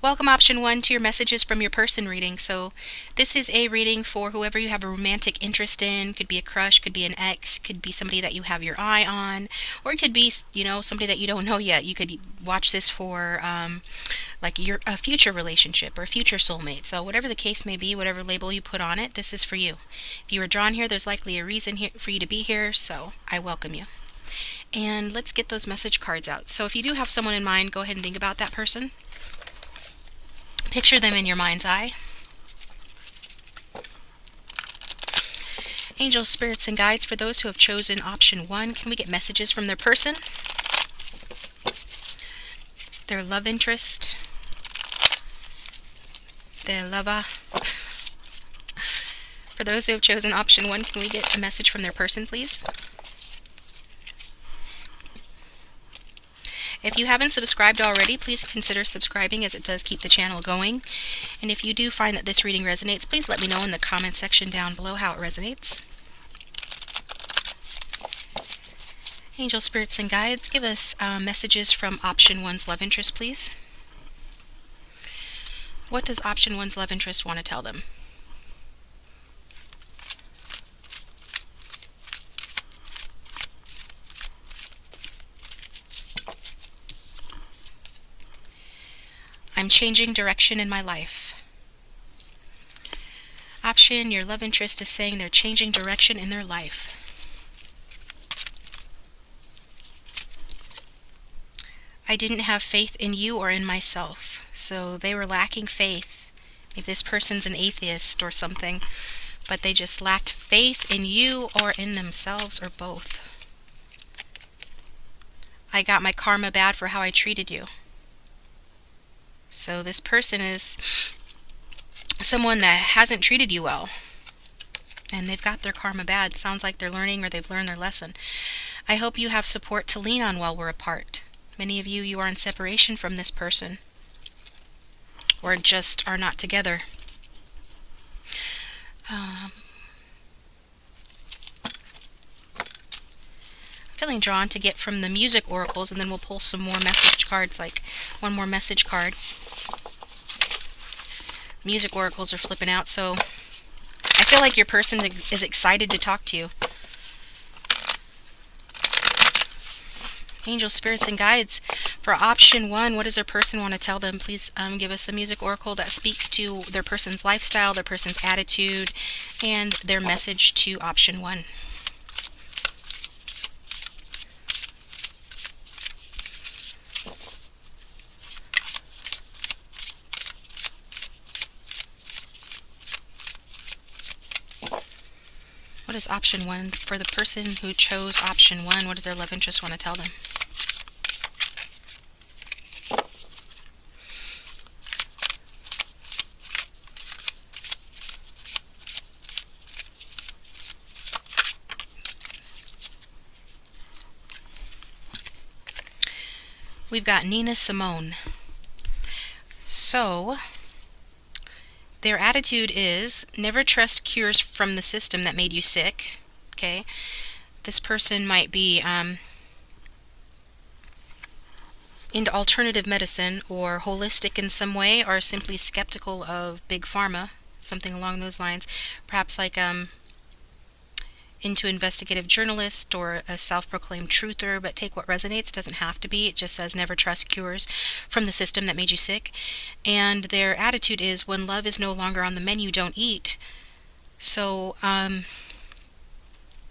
Welcome option 1 to your messages from your person reading. So this is a reading for whoever you have a romantic interest in. Could be a crush, could be an ex, could be somebody that you have your eye on, or it could be, somebody that you don't know yet. You could watch this for like a future relationship or a future soulmate. So whatever the case may be, whatever label you put on it, this is for you. If you were drawn here, there's likely a reason here for you to be here, so I welcome you. And let's get those message cards out. So if you do have someone in mind, go ahead and think about that person. Picture them in your mind's eye. Angels, spirits, and guides, for those who have chosen option 1, can we get messages from their person, their love interest, their lover? For those who have chosen option 1, can we get a message from their person, please? If you haven't subscribed already, please consider subscribing, as it does keep the channel going. And if you do find that this reading resonates, please let me know in the comment section down below how it resonates. Angel, spirits, and guides, give us messages from option 1's love interest, please. What does option 1's love interest want to tell them? I'm changing direction in my life. Option, your love interest is saying they're changing direction in their life. I didn't have faith in you or in myself. So they were lacking faith. Maybe this person's an atheist or something, but they just lacked faith in you or in themselves, or both. I got my karma bad for how I treated you. So this person is someone that hasn't treated you well, and they've got their karma bad. Sounds like they're learning, or they've learned their lesson. I hope you have support to lean on while we're apart. Many of you are in separation from this person, or just are not together. Feeling drawn to get from the music oracles, and then we'll pull some more message cards, like one more message card. Music oracles are flipping out, so I feel like your person is excited to talk to you. Angels, spirits, and guides, for option 1, what does their person want to tell them? Please give us a music oracle that speaks to their person's lifestyle, their person's attitude, and their message to option 1. What is option 1 for the person who chose option 1? What does their love interest want to tell them? We've got Nina Simone. So their attitude is never trust cures from the system that made you sick. Okay, this person might be into alternative medicine or holistic in some way, or simply skeptical of big pharma, something along those lines. Perhaps like into investigative journalist or a self-proclaimed truther, but take what resonates. Doesn't have to be. It just says never trust cures from the system that made you sick. And their attitude is, when love is no longer on the menu, don't eat. So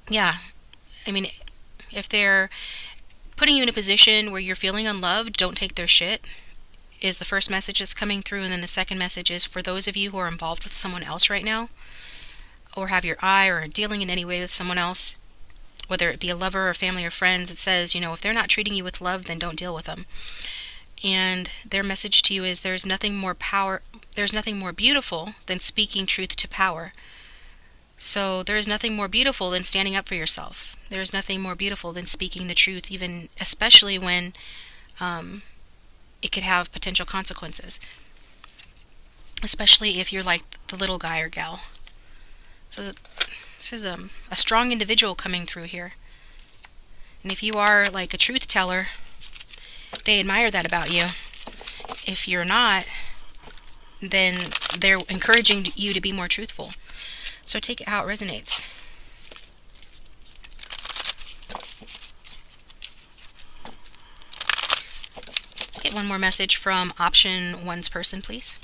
yeah, I mean, if they're putting you in a position where you're feeling unloved, don't take their shit, is the first message that's coming through. And then the second message is, for those of you who are involved with someone else right now, or have your eye, or are dealing in any way with someone else, whether it be a lover or family or friends, it says, if they're not treating you with love, then don't deal with them. And their message to you is, there's nothing more beautiful than speaking truth to power. So there is nothing more beautiful than standing up for yourself. There is nothing more beautiful than speaking the truth, even especially when it could have potential consequences. Especially if you're like the little guy or gal. So this is a strong individual coming through here. And if you are like a truth teller, they admire that about you. If you're not, then they're encouraging you to be more truthful. So take it how it resonates. Let's get one more message from option 1's person, please.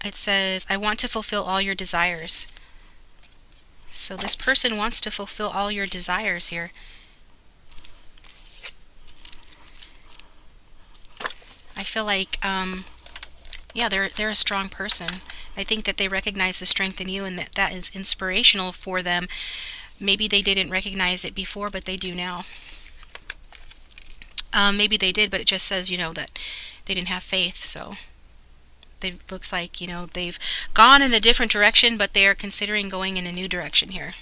It says, I want to fulfill all your desires. So this person wants to fulfill all your desires here. I feel like, yeah, they're a strong person. I think that they recognize the strength in you and that is inspirational for them. Maybe they didn't recognize it before, but they do now. Maybe they did, but it just says, that they didn't have faith, so it looks like, they've gone in a different direction, but they are considering going in a new direction here.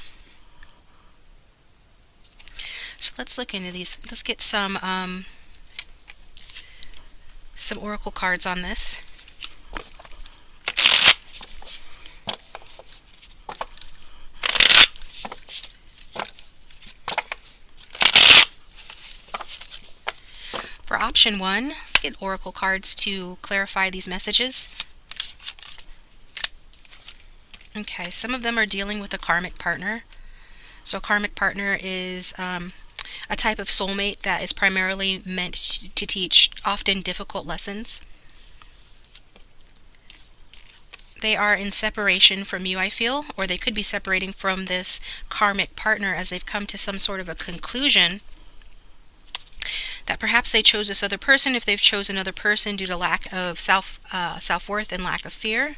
So let's look into these. Let's get some oracle cards on this. For option 1, let's get oracle cards to clarify these messages. Okay, some of them are dealing with a karmic partner. So a karmic partner is a type of soulmate that is primarily meant to teach often difficult lessons. They are in separation from you, I feel, or they could be separating from this karmic partner as they've come to some sort of a conclusion that perhaps they chose this other person, if they've chosen another person due to lack of self-worth and lack of fear.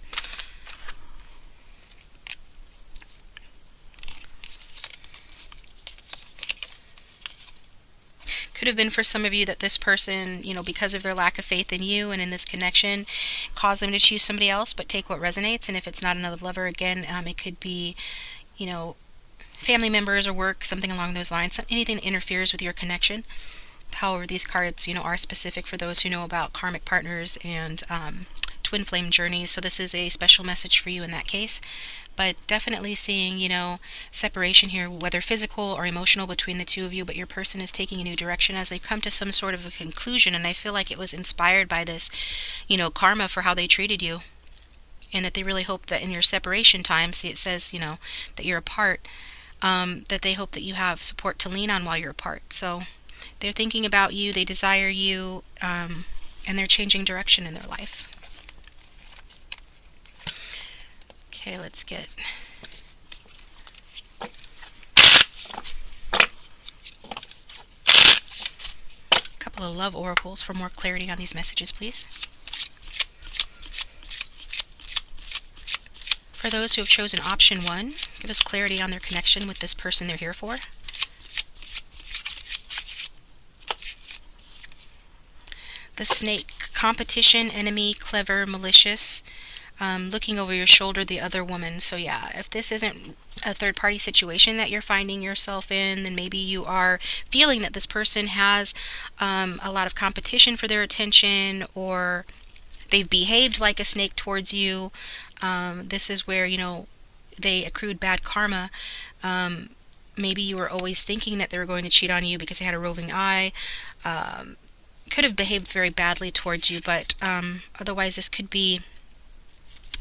Could have been for some of you that this person, because of their lack of faith in you and in this connection, caused them to choose somebody else, but take what resonates. And if it's not another lover, again, it could be, family members or work, something along those lines, anything that interferes with your connection. However, these cards, are specific for those who know about karmic partners and twin flame journeys. So this is a special message for you in that case. But definitely seeing, separation here, whether physical or emotional between the two of you, but your person is taking a new direction as they come to some sort of a conclusion. And I feel like it was inspired by this, karma for how they treated you. And that they really hope that in your separation time, see it says, that you're apart, that they hope that you have support to lean on while you're apart. So they're thinking about you, they desire you, and they're changing direction in their life. Okay, let's get a couple of love oracles for more clarity on these messages, please. For those who have chosen option 1, give us clarity on their connection with this person they're here for. The snake, competition, enemy, clever, malicious, looking over your shoulder, the other woman. So yeah, if this isn't a third-party situation that you're finding yourself in, then maybe you are feeling that this person has a lot of competition for their attention, or they've behaved like a snake towards you. This is where, they accrued bad karma. Maybe you were always thinking that they were going to cheat on you because they had a roving eye. Could have behaved very badly towards you, but otherwise this could be,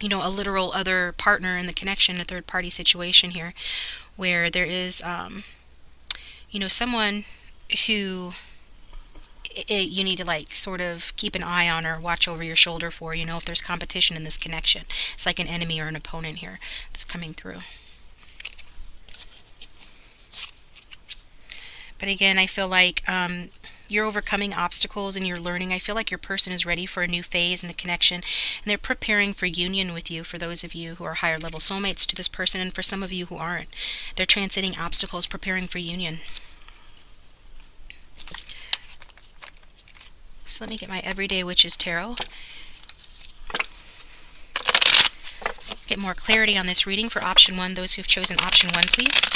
a literal other partner in the connection, a third-party situation here, where there is, someone who you need to sort of keep an eye on or watch over your shoulder for, if there's competition in this connection. It's like an enemy or an opponent here that's coming through. But again, I feel like you're overcoming obstacles and you're learning. I feel like your person is ready for a new phase in the connection, and they're preparing for union with you, for those of you who are higher level soulmates to this person, and for some of you who aren't. They're transcending obstacles, preparing for union. So let me get my Everyday Witches Tarot. Get more clarity on this reading for option 1, those who've chosen option 1, please.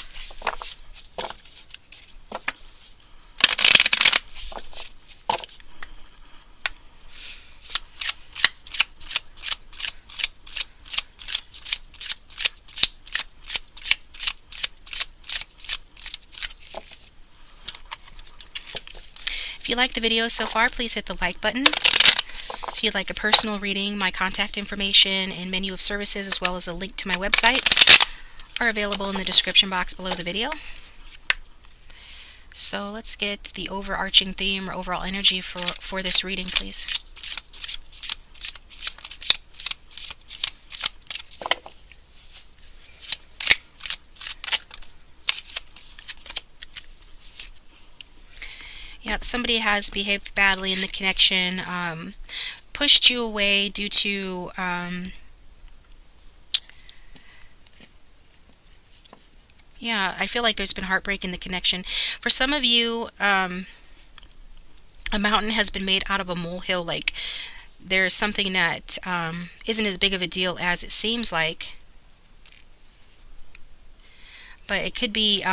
If you like the video so far, please hit the like button. If you'd like a personal reading, my contact information and menu of services, as well as a link to my website, are available in the description box below the video. So let's get the overarching theme or overall energy for this reading, please. Yep, somebody has behaved badly in the connection, pushed you away due to yeah, I feel like there's been heartbreak in the connection. For some of you, a mountain has been made out of a molehill. Like there's something that isn't as big of a deal as it seems like. But it could be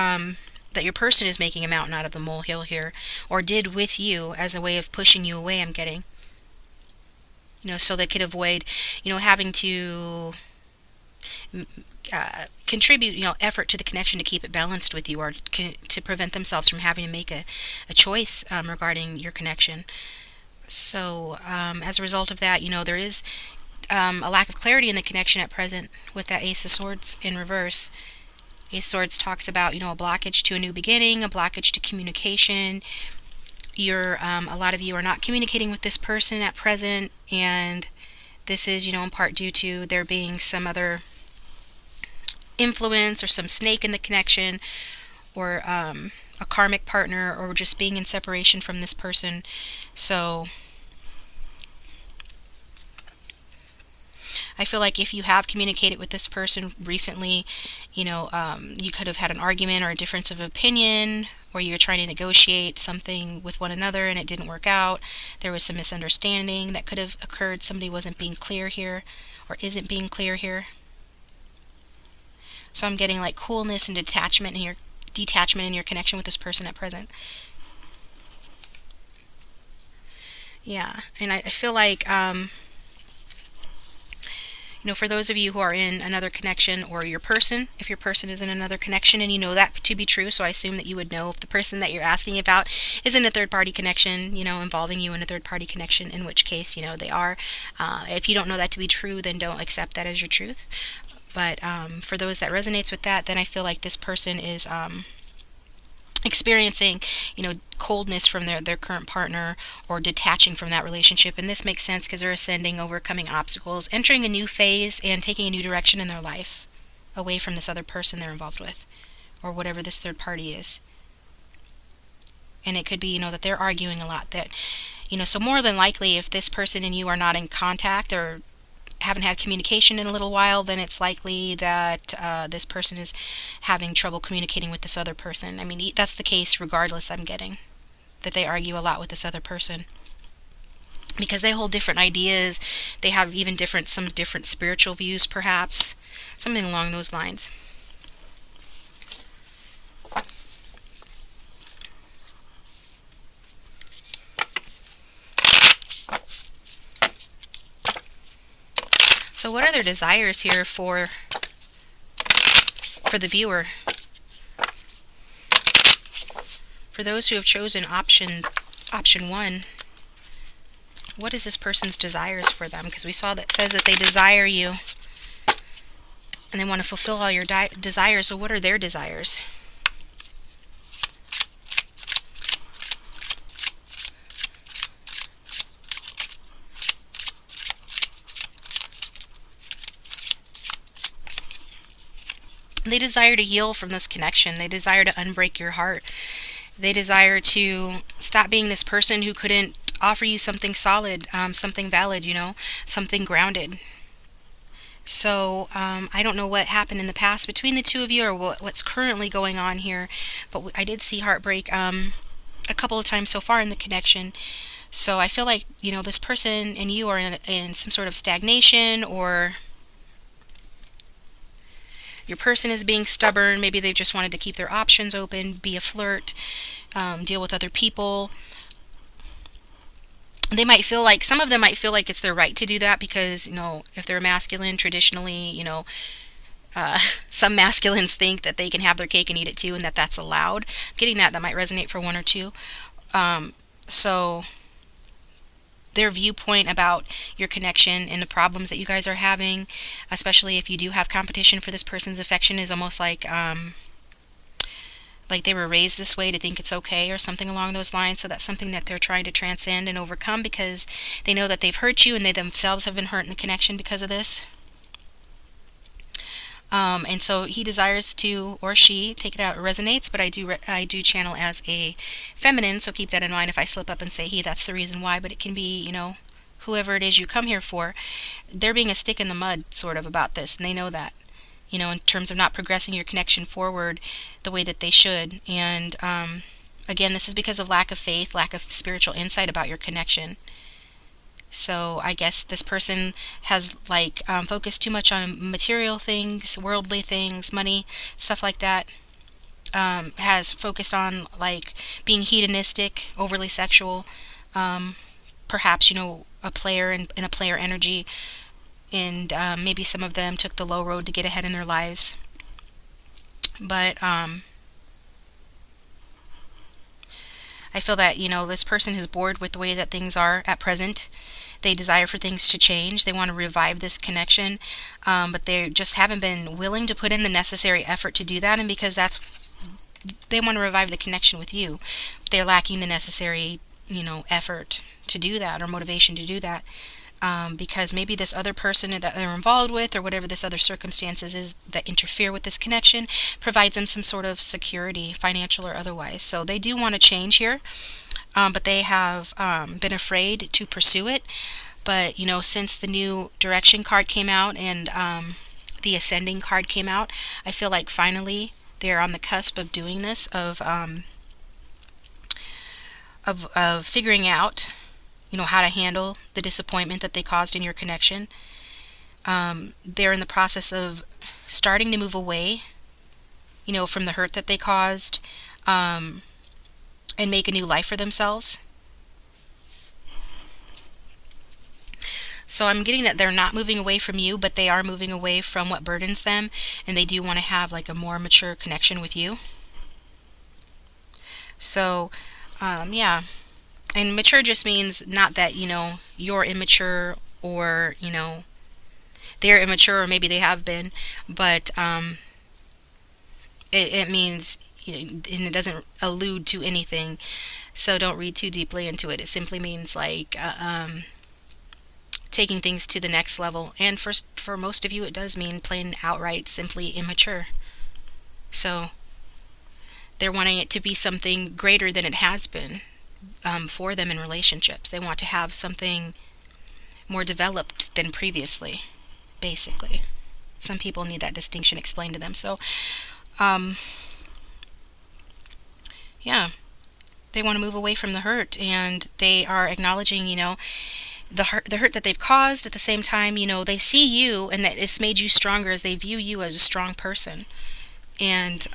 that your person is making a mountain out of the molehill here, or did with you as a way of pushing you away, I'm getting. So they could avoid, having to contribute, effort to the connection to keep it balanced with you, or to prevent themselves from having to make a choice regarding your connection. So as a result of that, there is a lack of clarity in the connection at present with that Ace of Swords in reverse. Ace of Swords talks about, a blockage to a new beginning, a blockage to communication. A lot of you are not communicating with this person at present, and this is, in part due to there being some other influence or some snake in the connection, or a karmic partner, or just being in separation from this person. So I feel like if you have communicated with this person recently, you could have had an argument or a difference of opinion, or you're trying to negotiate something with one another and it didn't work out. There was some misunderstanding that could have occurred. Somebody wasn't being clear here, or isn't being clear here. So I'm getting like coolness and detachment in your connection with this person at present. Yeah, and I feel like for those of you who are in another connection, or your person, if your person is in another connection and you know that to be true, so I assume that you would know if the person that you're asking about is in a third-party connection, involving you in a third-party connection, in which case, they are. If you don't know that to be true, then don't accept that as your truth. But for those that resonates with that, then I feel like this person is experiencing, coldness from their current partner, or detaching from that relationship. And this makes sense because they're ascending, overcoming obstacles, entering a new phase, and taking a new direction in their life away from this other person they're involved with, or whatever this third party is. And it could be, that they're arguing a lot. That, so more than likely, if this person and you are not in contact, or haven't had communication in a little while, then it's likely that this person is having trouble communicating with this other person. I mean, that's the case regardless, I'm getting. That they argue a lot with this other person. Because they hold different ideas. They have even some different spiritual views, perhaps. Something along those lines. So what are their desires here for the viewer? For those who have chosen option 1, what is this person's desires for them? Because we saw that says that they desire you and they want to fulfill all your desires. So what are their desires? They desire to heal from this connection. They desire to unbreak your heart. They desire to stop being this person who couldn't offer you something solid, something valid, something grounded. So I don't know what happened in the past between the two of you, or what's currently going on here, but I did see heartbreak a couple of times so far in the connection. So I feel like, this person and you are in some sort of stagnation, or your person is being stubborn. Maybe they just wanted to keep their options open, be a flirt, deal with other people. They might feel like, some of them might feel like it's their right to do that because, if they're masculine, traditionally, some masculines think that they can have their cake and eat it too, and that's allowed. I'm getting that might resonate for one or two. So their viewpoint about your connection and the problems that you guys are having, especially if you do have competition for this person's affection, is almost like they were raised this way to think it's okay or something along those lines. So that's something that they're trying to transcend and overcome, because they know that they've hurt you and they themselves have been hurt in the connection because of this. And so he desires to, or she, take it out. It resonates, but I do channel as a feminine, so keep that in mind. If I slip up and say he, that's the reason why. But it can be, whoever it is you come here for. They're being a stick in the mud, sort of, about this, and they know that. In terms of not progressing your connection forward the way that they should. And again, this is because of lack of faith, lack of spiritual insight about your connection. So I guess this person has focused too much on material things, worldly things, money, stuff like that. Has focused on being hedonistic, overly sexual. Perhaps a player in a player energy, and maybe some of them took the low road to get ahead in their lives. But I feel that this person is bored with the way that things are at present. They desire for things to change. They want to revive this connection, but they just haven't been willing to put in the necessary effort to do that. And because they want to revive the connection with you, they're lacking the necessary, effort to do that, or motivation to do that. Because maybe this other person that they're involved with, or whatever this other circumstances is that interfere with this connection, provides them some sort of security, financial or otherwise. So they do want to change here. But they have been afraid to pursue it. But, since the new direction card came out and the ascending card came out, I feel like finally they're on the cusp of doing this, of figuring out, how to handle the disappointment that they caused in your connection. They're in the process of starting to move away, from the hurt that they caused, and make a new life for themselves. So I'm getting that they're not moving away from you, but they are moving away from what burdens them, and they do want to have a more mature connection with you. So, yeah. And mature just means not that, you're immature, or, they're immature, or maybe they have been, but it means, and it doesn't allude to anything, so don't read too deeply into it. It simply means taking things to the next level, and for most of you it does mean plain outright simply immature. So they're wanting it to be something greater than it has been for them in relationships. They want to have something more developed than previously, basically. Some people need that distinction explained to them. So yeah, they want to move away from the hurt, and they are acknowledging, the hurt that they've caused. At the same time, they see you, and that it's made you stronger, as they view you as a strong person. And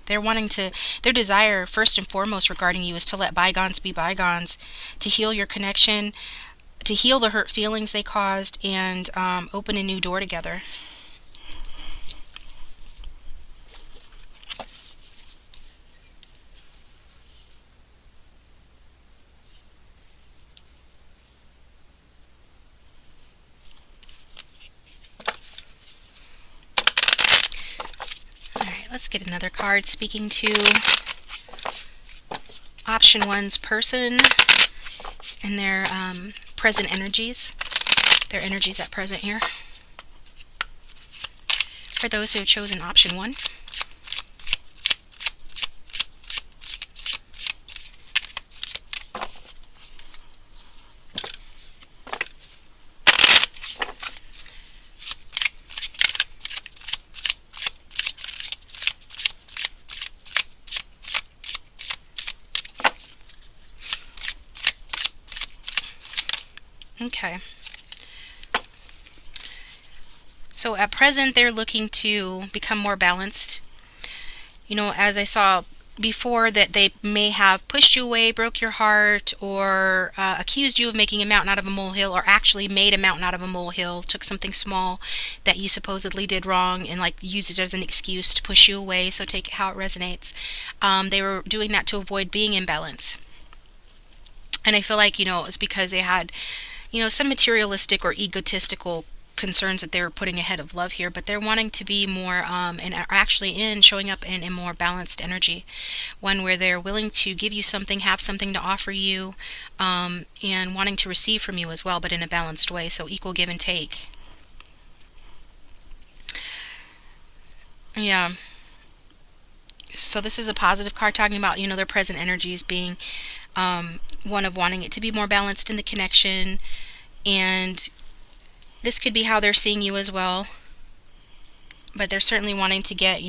their desire, first and foremost, regarding you is to let bygones be bygones, to heal your connection, to heal the hurt feelings they caused, and open a new door together. Let's get another card speaking to option one's person and their present energies, their energies at present here. For those who have chosen option one. Okay. So at present, they're looking to become more balanced. As I saw before, that they may have pushed you away, broke your heart, or accused you of making a mountain out of a molehill, or actually made a mountain out of a molehill, took something small that you supposedly did wrong and used it as an excuse to push you away. So take it how it resonates. They were doing that to avoid being in balance. And I feel like, it's because they had, some materialistic or egotistical concerns that they're putting ahead of love here, but they're wanting to be more, and are actually showing up in a more balanced energy, one where they're willing to give you something, have something to offer you, and wanting to receive from you as well, but in a balanced way, so equal give and take. Yeah. So this is a positive card talking about, their present energies being one of wanting it to be more balanced in the connection, and this could be how they're seeing you as well, but they're certainly wanting to get,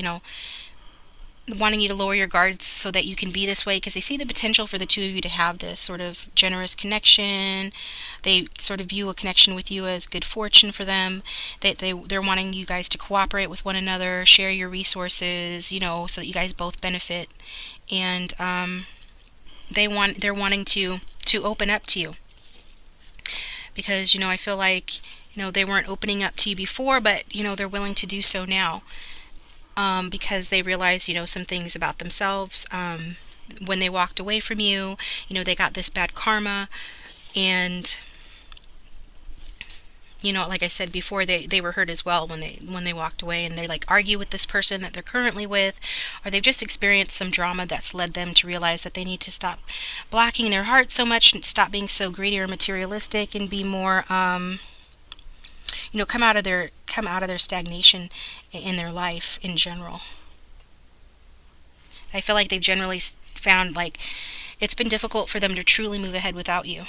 wanting you to lower your guards so that you can be this way, because they see the potential for the two of you to have this sort of generous connection. They sort of view a connection with you as good fortune for them. They're wanting you guys to cooperate with one another, share your resources, so that you guys both benefit. And they're wanting to open up to you, because I feel like they weren't opening up to you before, but they're willing to do so now, because they realize some things about themselves. When they walked away from you, they got this bad karma, and like I said before, they were hurt as well when they walked away, and they like argue with this person that they're currently with, or they've just experienced some drama that's led them to realize that they need to stop blocking their heart so much, and stop being so greedy or materialistic, and be more come out of their stagnation in their life in general. I feel like they've generally found like it's been difficult for them to truly move ahead without you.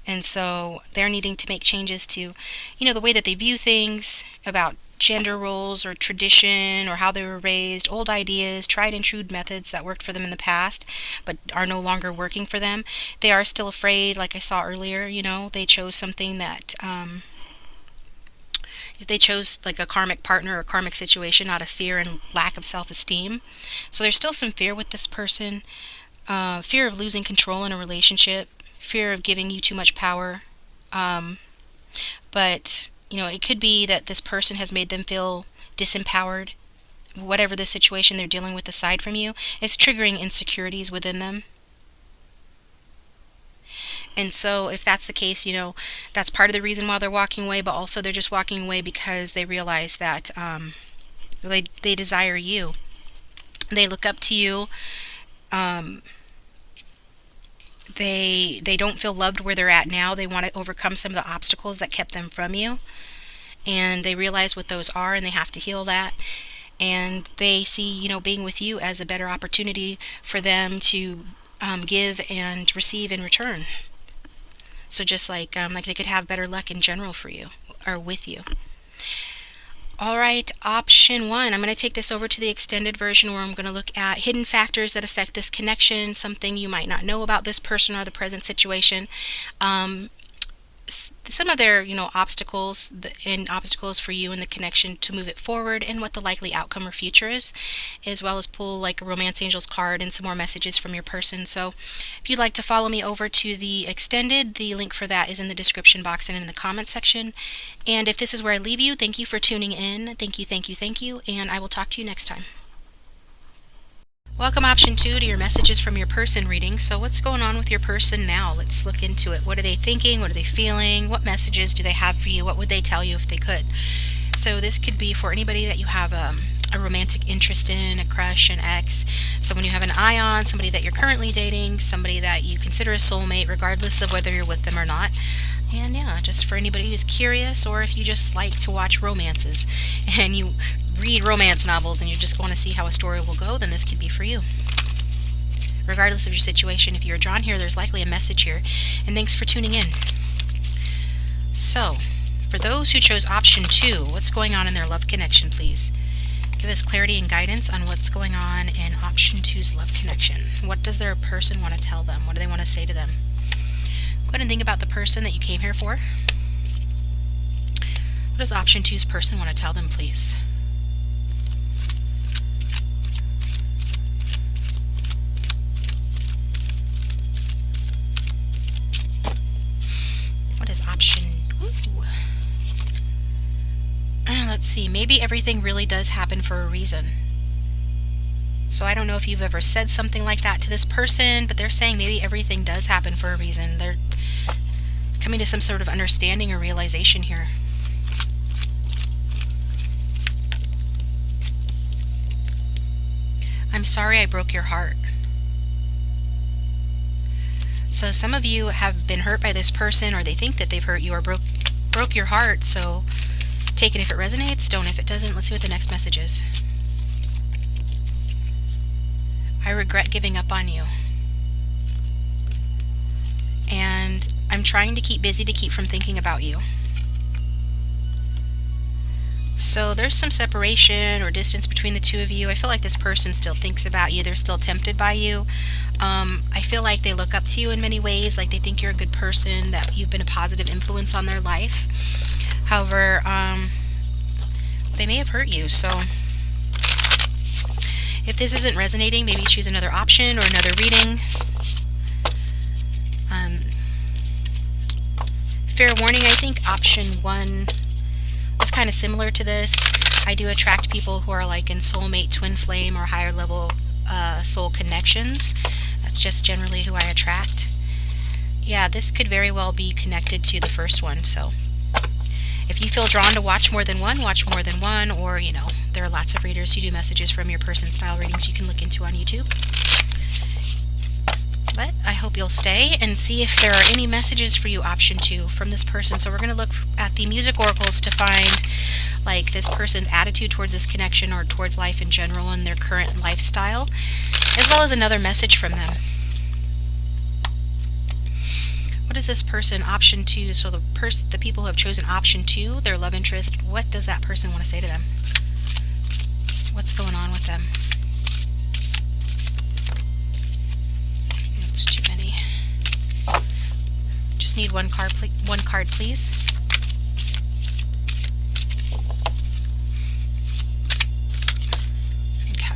And so they're needing to make changes to, the way that they view things, about gender roles or tradition or how they were raised, old ideas, tried and true methods that worked for them in the past but are no longer working for them. They are still afraid, like I saw earlier, they chose something that, they chose like a karmic partner or karmic situation out of fear and lack of self-esteem. So there's still some fear with this person, fear of losing control in a relationship, fear of giving you too much power, but it could be that this person has made them feel disempowered. Whatever the situation they're dealing with aside from you, it's triggering insecurities within them. And so if that's the case, that's part of the reason why they're walking away, but also they're just walking away because they realize that they desire you. They look up to you. They don't feel loved where they're at now. They want to overcome some of the obstacles that kept them from you. And they realize what those are, and they have to heal that. And they see, being with you as a better opportunity for them to give and receive in return. So just like they could have better luck in general for you, or with you. All right, option 1. I'm going to take this over to the extended version, where I'm going to look at hidden factors that affect this connection, something you might not know about this person or the present situation. Some of their, obstacles and obstacles for you in the connection to move it forward, and what the likely outcome or future is, as well as pull like a Romance Angels card and some more messages from your person. So if you'd like to follow me over to the extended, the link for that is in the description box and in the comment section. And if this is where I leave you, thank you for tuning in. Thank you, and I will talk to you next time. Welcome, option 2, to your messages from your person reading. So what's going on with your person now? Let's look into it. What are they thinking? What are they feeling? What messages do they have for you? What would they tell you if they could? So this could be for anybody that you have a romantic interest in, a crush, an ex, someone you have an eye on, somebody that you're currently dating, somebody that you consider a soulmate, regardless of whether you're with them or not. And yeah, just for anybody who's curious, or if you just like to watch romances and you read romance novels and you just want to see how a story will go, then this could be for you. Regardless of your situation, if you're drawn here, there's likely a message here. And thanks for tuning in. So, for those who chose option 2, what's going on in their love connection, please? Give us clarity and guidance on what's going on in option 2's love connection. What does their person want to tell them? What do they want to say to them? Go ahead and think about the person that you came here for. What does option 2's person want to tell them, please? What is option... Let's see, maybe everything really does happen for a reason. So I don't know if you've ever said something like that to this person, but they're saying maybe everything does happen for a reason. They're coming to some sort of understanding or realization here. I'm sorry I broke your heart. So some of you have been hurt by this person, or they think that they've hurt you or broke your heart. So take it if it resonates, don't if it doesn't. Let's see what the next message is. I regret giving up on you. And I'm trying to keep busy to keep from thinking about you. So there's some separation or distance between the two of you. I feel like this person still thinks about you. They're still tempted by you. I feel like they look up to you in many ways, like they think you're a good person, that you've been a positive influence on their life. However, they may have hurt you. So if this isn't resonating, maybe choose another option or another reading. Fair warning, I think option 1 was kind of similar to this. I do attract people who are like in soulmate, twin flame, or higher level soul connections. That's just generally who I attract. Yeah, this could very well be connected to the first one. So if you feel drawn to watch more than one, watch more than one. Or, you know, there are lots of readers who do messages from your person style readings you can look into on YouTube. But I hope you'll stay and see if there are any messages for you, option 2, from this person. So we're going to look at the music oracles to find like this person's attitude towards this connection or towards life in general and their current lifestyle, as well as another message from them. What is this person, option 2? So the people who have chosen option 2, their love interest, what does that person want to say to them? What's going on with them? It's too many. Just need one card, please. Okay.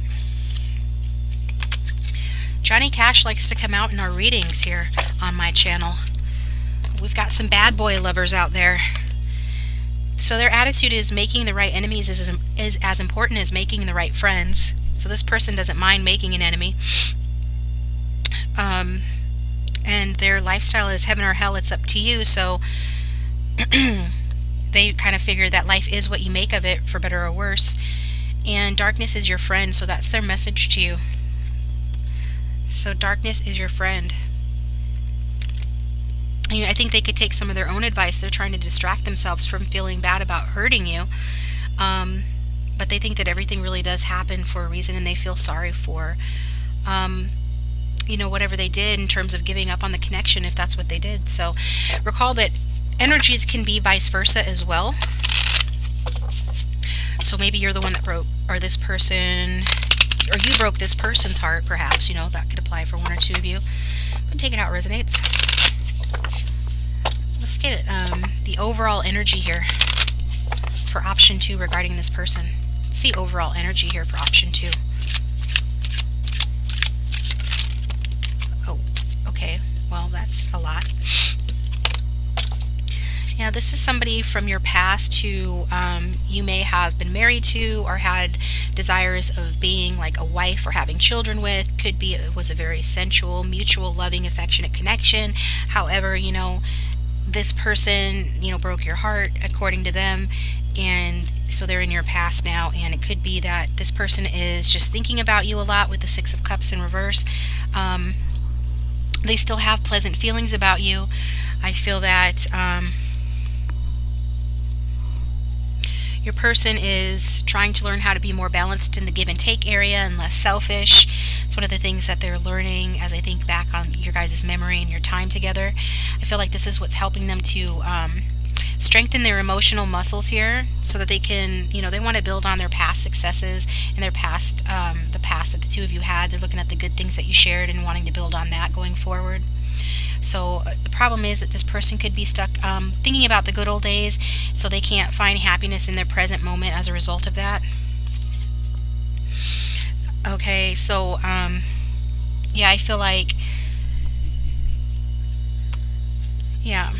Johnny Cash likes to come out in our readings here on my channel. We've got some bad boy lovers out there. So their attitude is making the right enemies is as important as making the right friends. So this person doesn't mind making an enemy. And their lifestyle is heaven or hell, it's up to you. So they kind of figure that life is what you make of it, for better or worse. And darkness is your friend, so that's their message to you. So darkness is your friend. And I think they could take some of their own advice. They're trying to distract themselves from feeling bad about hurting you. But they think that everything really does happen for a reason, and they feel sorry for you know, whatever they did in terms of giving up on the connection, if that's what they did. So recall that energies can be vice versa as well. So maybe you're the one that broke, or this person, or you broke this person's heart, perhaps. You know, that could apply for one or two of you. But take it how it resonates. Let's get the overall energy here for option 2 regarding this person. Let's see overall energy here for option 2. Okay, well, that's a lot. Yeah, this is somebody from your past who you may have been married to or had desires of being like a wife or having children with. Could be it was a very sensual, mutual, loving, affectionate connection. However, you know, this person, you know, broke your heart according to them, and so they're in your past now. And it could be that this person is just thinking about you a lot with the 6 of Cups in reverse. They still have pleasant feelings about you. I feel that your person is trying to learn how to be more balanced in the give and take area and less selfish. It's one of the things that they're learning as I think back on your guys' memory and your time together. I feel like this is what's helping them to strengthen their emotional muscles here, so that they can, you know, they want to build on their past successes and their past, the past that the two of you had. They're looking at the good things that you shared and wanting to build on that going forward. So the problem is that this person could be stuck thinking about the good old days, so they can't find happiness in their present moment as a result of that. Okay, so yeah, I feel like, yeah,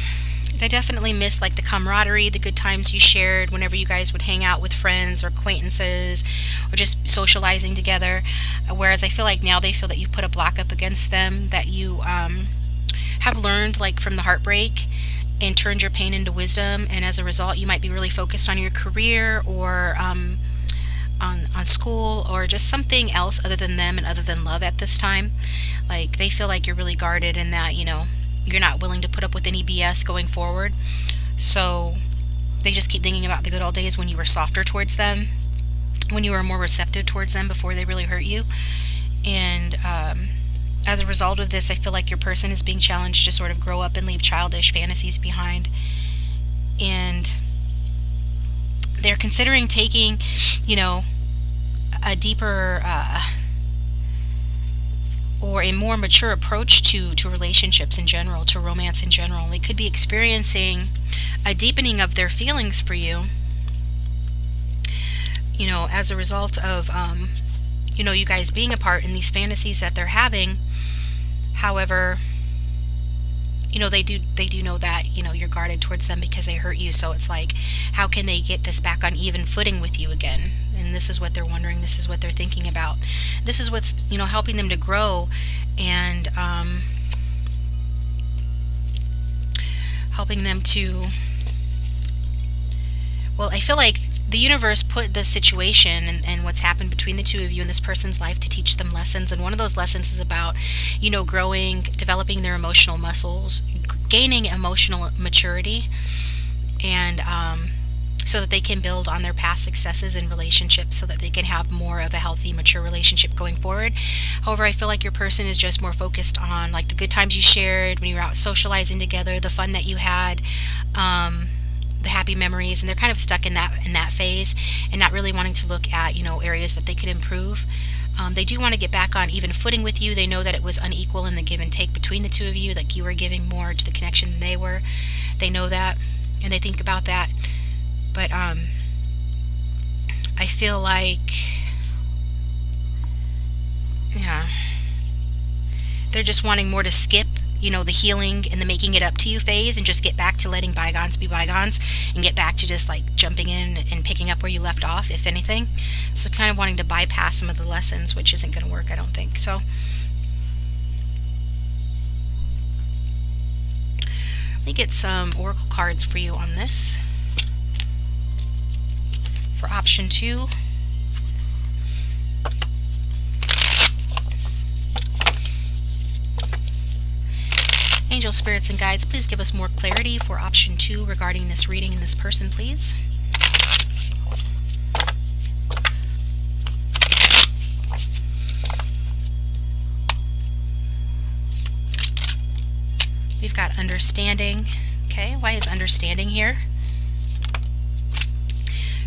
they definitely miss like the camaraderie, the good times you shared whenever you guys would hang out with friends or acquaintances, or just socializing together. Whereas I feel like now they feel that you put a block up against them, that you have learned like from the heartbreak and turned your pain into wisdom, and as a result you might be really focused on your career or on school or just something else other than them and other than love at this time. Like they feel like you're really guarded and that, you're not willing to put up with any BS going forward. So they just keep thinking about the good old days when you were softer towards them, when you were more receptive towards them before they really hurt you. And as a result of this, I feel like your person is being challenged to sort of grow up and leave childish fantasies behind. And they're considering taking, a deeper or a more mature approach to relationships in general, to romance in general. They could be experiencing a deepening of their feelings for you, as a result of, you guys being apart in these fantasies that they're having. However, they do know that, you're guarded towards them because they hurt you. So it's like, how can they get this back on even footing with you again? And this is what they're wondering. This is what they're thinking about. This is what's, helping them to grow and helping them to, well, I feel like the universe put this situation and what's happened between the two of you in this person's life to teach them lessons. And one of those lessons is about, growing, developing their emotional muscles, gaining emotional maturity, and so that they can build on their past successes in relationships so that they can have more of a healthy, mature relationship going forward. However, I feel like your person is just more focused on like the good times you shared when you were out socializing together, the fun that you had, the happy memories, and they're kind of stuck in that phase and not really wanting to look at areas that they could improve. They do want to get back on even footing with you. They know that it was unequal in the give and take between the two of you, like you were giving more to the connection than they were. They know that and they think about that. But I feel like, yeah, they're just wanting more to skip the healing and the making it up to you phase and just get back to letting bygones be bygones and get back to just like jumping in and picking up where you left off, if anything. So kind of wanting to bypass some of the lessons, which isn't going to work, I don't think. So let me get some oracle cards for you on this. For option 2, angel spirits and guides, please give us more clarity for option 2 regarding this reading and this person, please. We've got understanding. Okay, why is understanding here?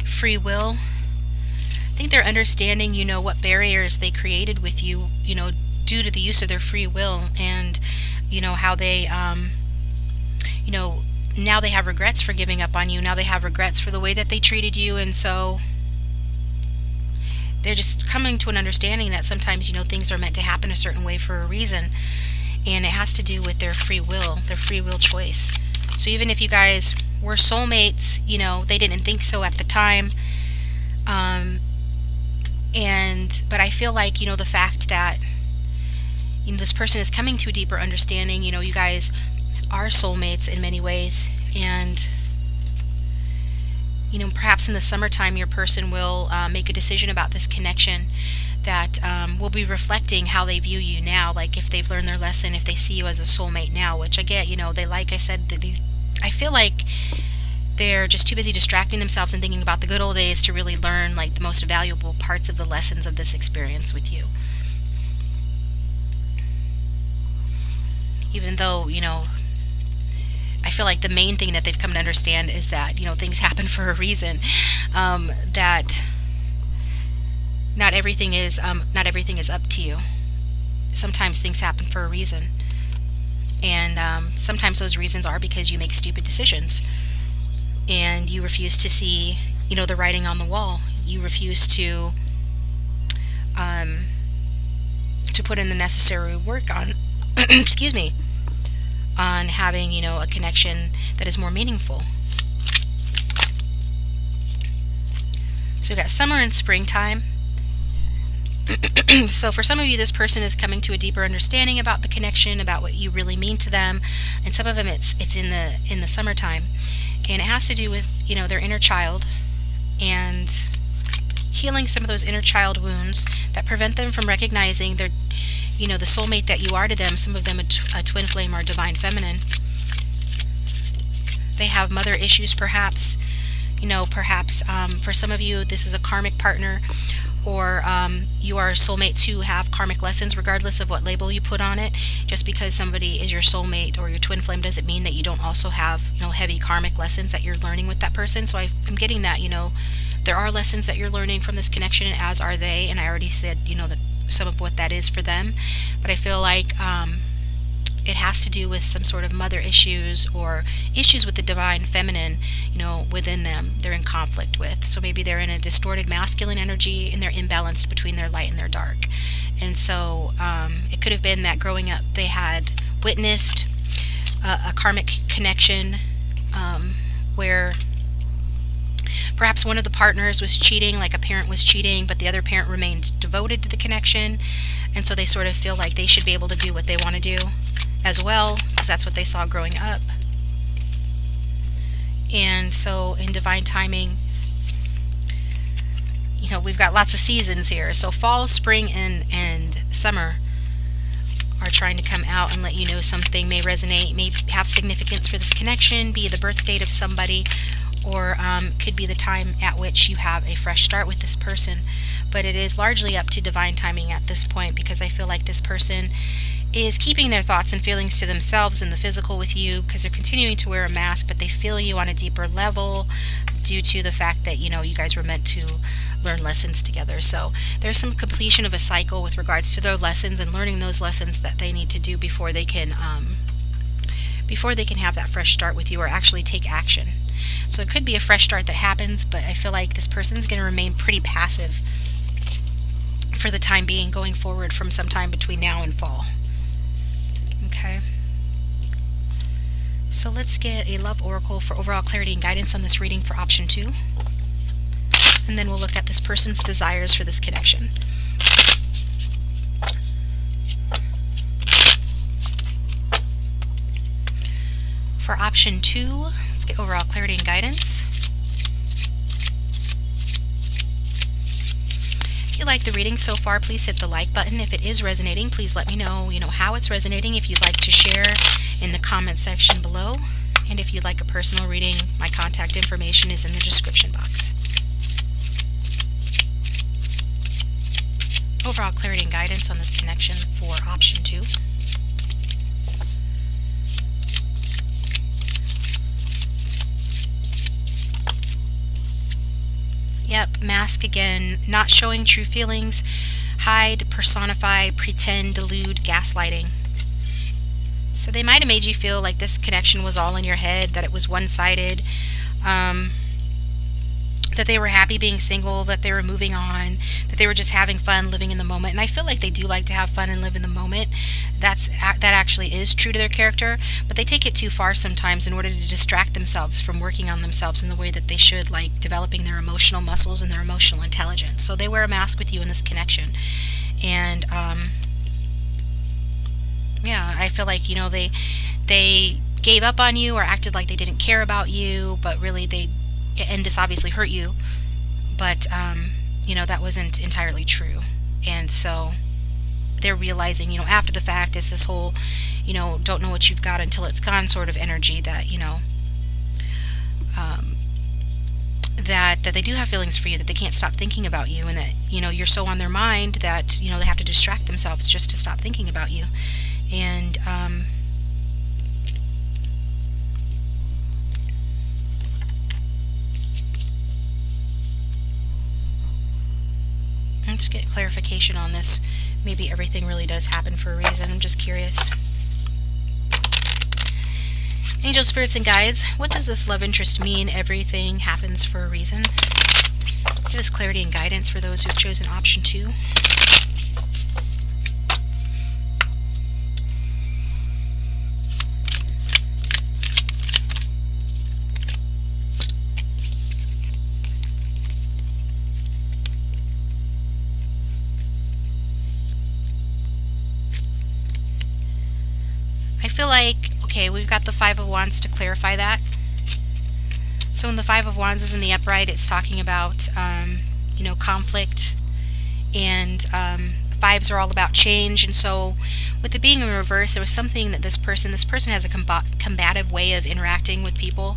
Free will. I think they're understanding, what barriers they created with you, due to the use of their free will, and how they now they have regrets for giving up on you. Now they have regrets for the way that they treated you, and so they're just coming to an understanding that sometimes things are meant to happen a certain way for a reason, and it has to do with their free will choice. So even if you guys were soulmates, they didn't think so at the time, but I feel like the fact that this person is coming to a deeper understanding. You guys are soulmates in many ways, and perhaps in the summertime your person will make a decision about this connection that will be reflecting how they view you now, like if they've learned their lesson, if they see you as a soulmate now, which I get. They, like I said, I feel like they're just too busy distracting themselves and thinking about the good old days to really learn like the most valuable parts of the lessons of this experience with you. Even though, I feel like the main thing that they've come to understand is that, things happen for a reason. That not everything is up to you. Sometimes things happen for a reason. And sometimes those reasons are because you make stupid decisions. And you refuse to see, the writing on the wall. You refuse to put in the necessary work on excuse me, on having, a connection that is more meaningful. So we've got summer and springtime. So for some of you, this person is coming to a deeper understanding about the connection, about what you really mean to them, and some of them it's in the summertime, and it has to do with, you know, their inner child and healing some of those inner child wounds that prevent them from recognizing their, you know, the soulmate that you are to them. Some of them a twin flame or divine feminine. They have mother issues, perhaps. You know, perhaps for some of you, this is a karmic partner, or you are soulmates who have karmic lessons, regardless of what label you put on it. Just because somebody is your soulmate or your twin flame doesn't mean that you don't also have, you know, heavy karmic lessons that you're learning with that person. So I'm getting that, you know, there are lessons that you're learning from this connection, as are they. And I already said, you know, that some of what that is for them. But I feel like it has to do with some sort of mother issues or issues with the divine feminine, you know, within them they're in conflict with. So maybe they're in a distorted masculine energy and they're imbalanced between their light and their dark. And so it could have been that growing up they had witnessed a karmic connection where perhaps one of the partners was cheating, like a parent was cheating, but the other parent remained devoted to the connection. And so they sort of feel like they should be able to do what they want to do as well, because that's what they saw growing up. And so in divine timing, you know, we've got lots of seasons here. So fall, spring, and summer are trying to come out and let you know something may resonate, may have significance for this connection, be the birth date of somebody, or could be the time at which you have a fresh start with this person. But it is largely up to divine timing at this point, because I feel like this person is keeping their thoughts and feelings to themselves in the physical with you, because they're continuing to wear a mask, but they feel you on a deeper level due to the fact that, you know, you guys were meant to learn lessons together. So there's some completion of a cycle with regards to their lessons and learning those lessons that they need to do before they can have that fresh start with you, or actually take action. So it could be a fresh start that happens, but I feel like this person's going to remain pretty passive for the time being, going forward from sometime between now and fall. Okay. So let's get a love oracle for overall clarity and guidance on this reading for option 2. And then we'll look at this person's desires for this connection. For option 2, let's get overall clarity and guidance. If you like the reading so far, please hit the like button. If it is resonating, please let me know, how it's resonating. If you'd like to share in the comment section below. And if you'd like a personal reading, my contact information is in the description box. Overall clarity and guidance on this connection for option 2. Yep, mask again, not showing true feelings, hide, personify, pretend, delude, gaslighting. So they might have made you feel like this connection was all in your head, that it was one-sided, that they were happy being single, that they were moving on, that they were just having fun, living in the moment. And I feel like they do like to have fun and live in the moment. That actually is true to their character, but they take it too far sometimes in order to distract themselves from working on themselves in the way that they should, like developing their emotional muscles and their emotional intelligence. So they wear a mask with you in this connection. And yeah, I feel like, they gave up on you or acted like they didn't care about you, but really and this obviously hurt you, but that wasn't entirely true. And so they're realizing, after the fact, it's this whole, don't know what you've got until it's gone sort of energy, that that they do have feelings for you, that they can't stop thinking about you, and that you're so on their mind that they have to distract themselves just to stop thinking about you. And let's get clarification on this. Maybe everything really does happen for a reason. I'm just curious. Angel, spirits, and guides, what does this love interest mean? Everything happens for a reason. Give us clarity and guidance for those who've chosen option 2. feel like, okay, we've got the Five of Wands to clarify that. So when the Five of Wands is in the upright, it's talking about, conflict, and fives are all about change. And so with it being in reverse, there was something that this person has a combative way of interacting with people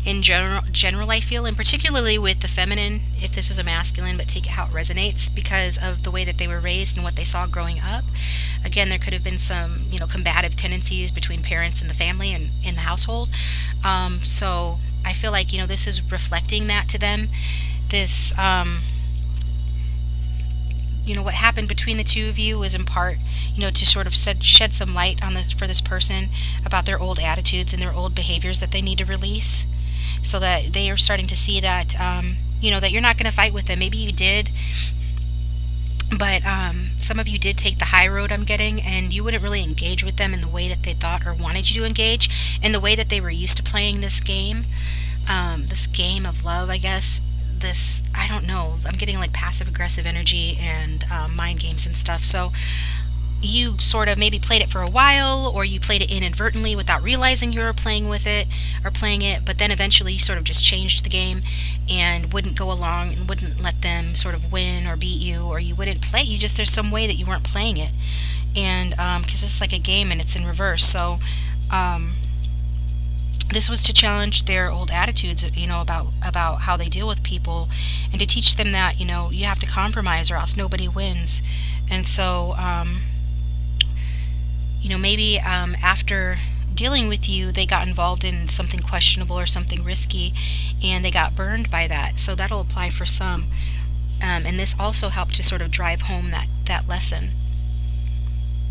in general, I feel, and particularly with the feminine, if this was a masculine, but take it how it resonates because of the way that they were raised and what they saw growing up. Again, there could have been some, combative tendencies between parents and the family and in the household. So I feel like, this is reflecting that to them. This, what happened between the two of you was in part, to sort of shed some light on this for this person about their old attitudes and their old behaviors that they need to release, so that they are starting to see that, that you're not going to fight with them. Maybe you did, but some of you did take the high road, I'm getting, and you wouldn't really engage with them in the way that they thought or wanted you to engage, in the way that they were used to playing this game of love, I guess. I don't know, I'm getting like passive aggressive energy and mind games and stuff. So you sort of maybe played it for a while, or you played it inadvertently without realizing you were playing it, but then eventually you sort of just changed the game and wouldn't go along and wouldn't let them sort of win or beat you, or you wouldn't play. There's some way that you weren't playing it, and because it's like a game and it's in reverse. So this was to challenge their old attitudes, about how they deal with people, and to teach them that, you have to compromise or else nobody wins. And so, maybe after dealing with you, they got involved in something questionable or something risky, and they got burned by that. So that'll apply for some. And this also helped to sort of drive home that lesson.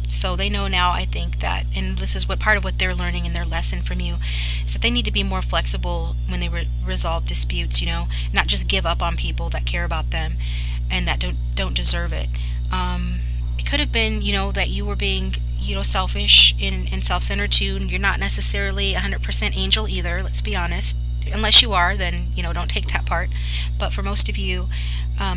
So they know now, I think, that, and this is part of what they're learning in their lesson from you, is that they need to be more flexible when they resolve disputes, not just give up on people that care about them and that don't deserve it. It could have been, that you were being, selfish and self-centered too, and you're not necessarily 100% angel either, let's be honest. Unless you are, then, don't take that part. But for most of you,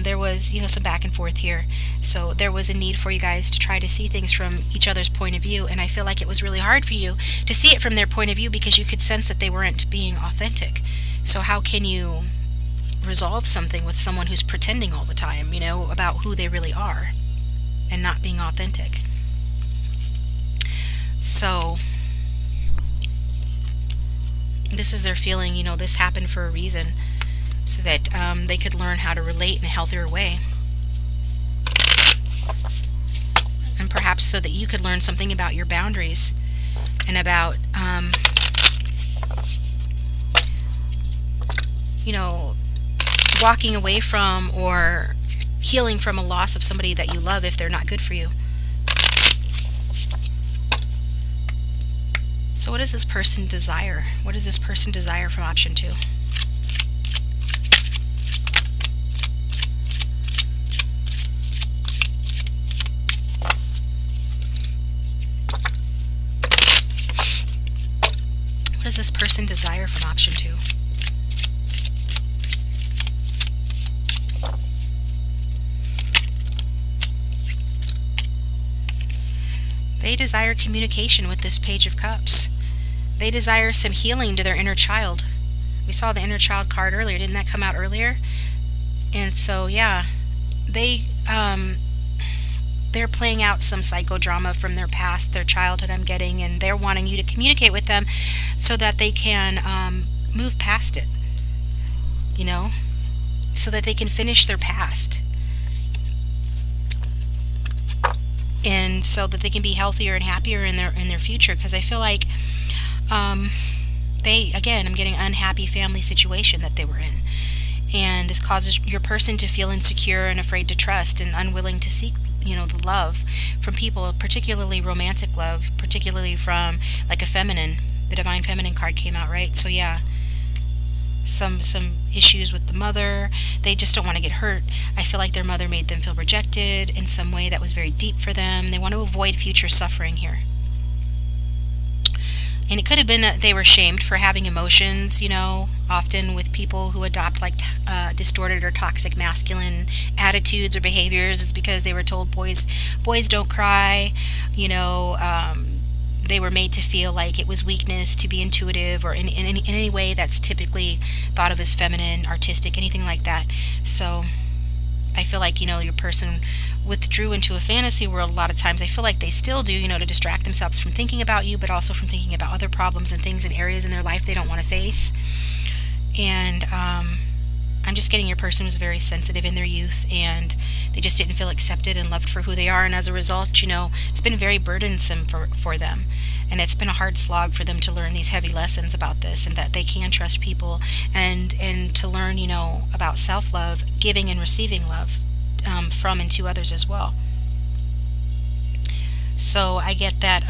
there was, some back and forth here. So there was a need for you guys to try to see things from each other's point of view. And I feel like it was really hard for you to see it from their point of view, because you could sense that they weren't being authentic. So how can you resolve something with someone who's pretending all the time, about who they really are and not being authentic? So this is their feeling, this happened for a reason, so that they could learn how to relate in a healthier way. And perhaps so that you could learn something about your boundaries and about, walking away from or healing from a loss of somebody that you love if they're not good for you. So what does this person desire? What does this person desire from option 2? What does this person desire from option 2? They desire communication with this Page of Cups. They desire some healing to their inner child. We saw the inner child card earlier. Didn't that come out earlier? And so, yeah, they're playing out some psychodrama from their past, their childhood, I'm getting, and they're wanting you to communicate with them so that they can move past it, so that they can finish their past. And so that they can be healthier and happier in their future. Because I feel like I'm getting an unhappy family situation that they were in. And this causes your person to feel insecure and afraid to trust and unwilling to seek, the love from people, particularly romantic love, particularly from like a feminine. The Divine Feminine card came out, right? So yeah, some issues with the mother. They just don't want to get hurt. I feel like their mother made them feel rejected in some way that was very deep for them. They want to avoid future suffering here. And it could have been that they were shamed for having emotions, often with people who adopt like distorted or toxic masculine attitudes or behaviors. It's because they were told boys don't cry, they were made to feel like it was weakness to be intuitive, or in any way that's typically thought of as feminine, artistic, anything like that. So I feel like, your person withdrew into a fantasy world a lot of times. I feel like they still do, to distract themselves from thinking about you, but also from thinking about other problems and things and areas in their life they don't want to face. And I'm just getting your person was very sensitive in their youth, and they just didn't feel accepted and loved for who they are. And as a result, it's been very burdensome for them. And it's been a hard slog for them to learn these heavy lessons about this, and that they can trust people, and to learn, about self-love, giving and receiving love from and to others as well. So I get that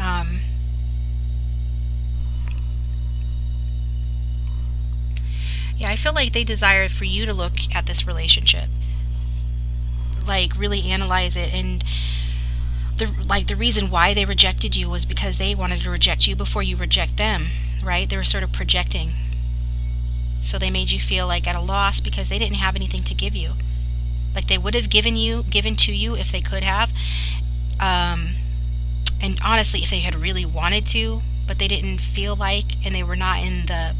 yeah, I feel like they desire for you to look at this relationship, like really analyze it, and the reason why they rejected you was because they wanted to reject you before you reject them, right? They were sort of projecting. So they made you feel like at a loss because they didn't have anything to give you. Like they would have given to you if they could have. And honestly, if they had really wanted to, but they didn't feel like, and they were not in the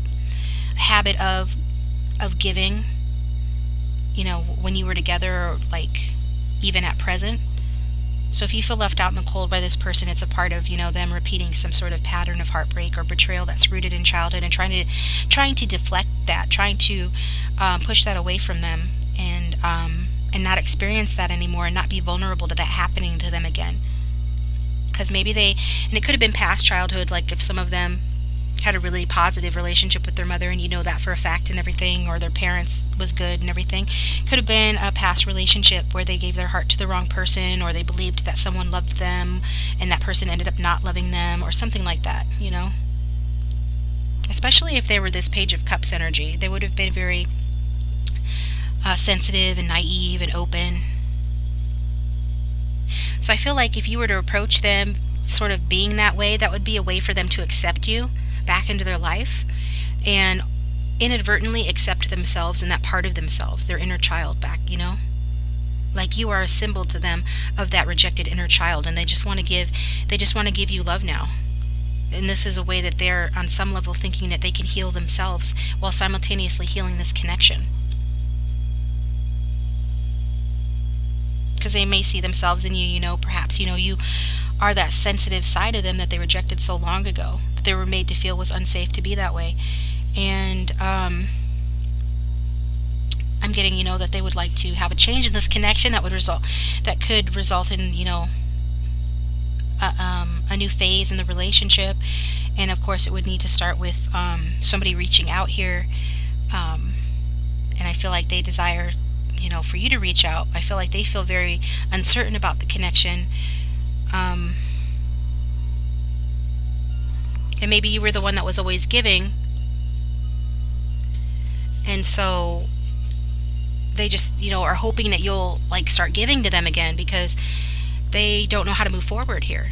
habit of giving, when you were together, or like even at present. So if you feel left out in the cold by this person, it's a part of, them repeating some sort of pattern of heartbreak or betrayal that's rooted in childhood, and trying to deflect that, trying to push that away from them, and not experience that anymore, and not be vulnerable to that happening to them again. Because maybe and it could have been past childhood, like if some of them had a really positive relationship with their mother, and that for a fact and everything, or their parents was good and everything. Could have been a past relationship where they gave their heart to the wrong person, or they believed that someone loved them and that person ended up not loving them, or something like that, Especially if they were this Page of Cups energy, they would have been very sensitive and naive and open. So I feel like if you were to approach them sort of being that way, that would be a way for them to accept you back into their life, and inadvertently accept themselves and that part of themselves, their inner child, back, like you are a symbol to them of that rejected inner child, and they just want to give you love now. And this is a way that they're on some level thinking that they can heal themselves while simultaneously healing this connection, because they may see themselves in you, perhaps you are that sensitive side of them that they rejected so long ago, that they were made to feel was unsafe to be that way. And I'm getting, that they would like to have a change in this connection that could result in, a new phase in the relationship. And of course, it would need to start with somebody reaching out here. And I feel like they desire, for you to reach out. I feel like they feel very uncertain about the connection. And maybe you were the one that was always giving, and so they just are hoping that you'll like start giving to them again, because they don't know how to move forward here.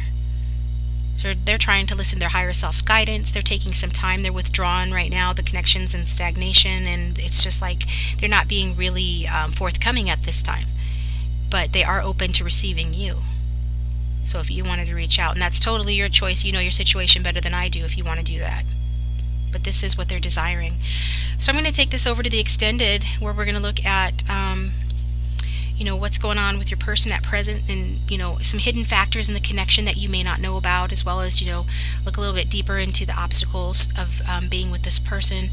So they're trying to listen to their higher self's guidance. They're taking some time. They're withdrawn right now. The connection's in stagnation, and it's just like they're not being really forthcoming at this time, but they are open to receiving you. So if you wanted to reach out, and that's totally your choice, you know your situation better than I do if you want to do that. But this is what they're desiring. So I'm going to take this over to the extended, where we're going to look at, what's going on with your person at present, and, some hidden factors in the connection that you may not know about, as well as, look a little bit deeper into the obstacles of being with this person,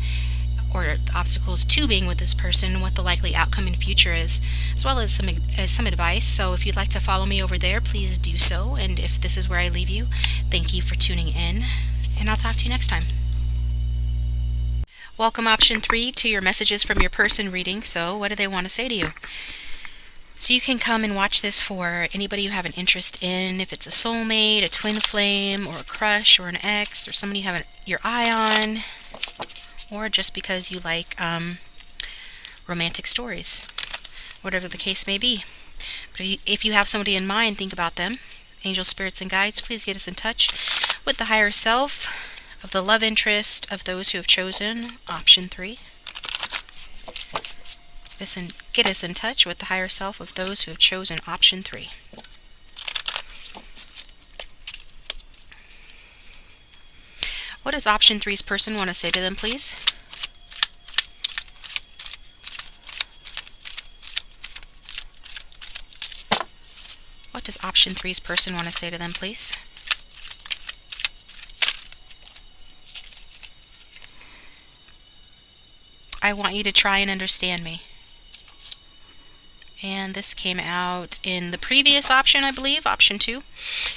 or obstacles to being with this person, and what the likely outcome in future is, as well as some advice. So if you'd like to follow me over there, please do so. And if this is where I leave you, thank you for tuning in, and I'll talk to you next time. Welcome, option 3, to your messages from your person reading. So what do they want to say to you? So you can come and watch this for anybody you have an interest in, if it's a soulmate, a twin flame, or a crush, or an ex, or somebody you have your eye on, or just because you like romantic stories, whatever the case may be. But if you have somebody in mind, think about them. Angel, spirits, and guides, please get us in touch with the higher self of the love interest of those who have chosen option 3. Get us in touch with the higher self of those who have chosen option 3. What does option three's person want to say to them, please? What does option three's person want to say to them, please? I want you to try and understand me. And this came out in the previous option, I believe, option 2.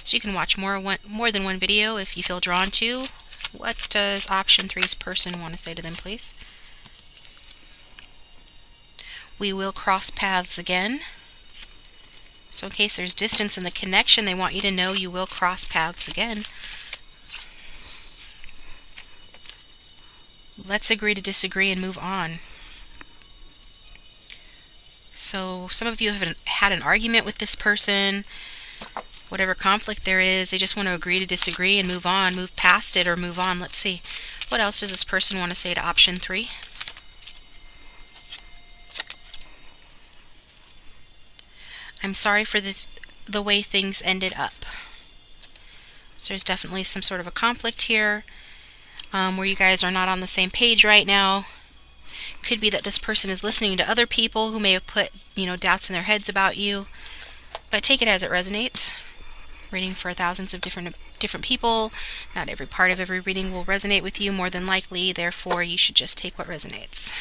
So you can watch more than one video if you feel drawn to. What does option 3's person want to say to them, please? We will cross paths again. So in case there's distance in the connection, they want you to know you will cross paths again. Let's agree to disagree and move on. So some of you have had an argument with this person, whatever conflict there is, they just want to agree to disagree and move on, move past it or move on. Let's see. What else does this person want to say to option 3? I'm sorry for the way things ended up. So there's definitely some sort of a conflict here where you guys are not on the same page right now. Could be that this person is listening to other people who may have put, doubts in their heads about you. But take it as it resonates. Reading for thousands of different people. Not every part of every reading will resonate with you, more than likely. Therefore, you should just take what resonates.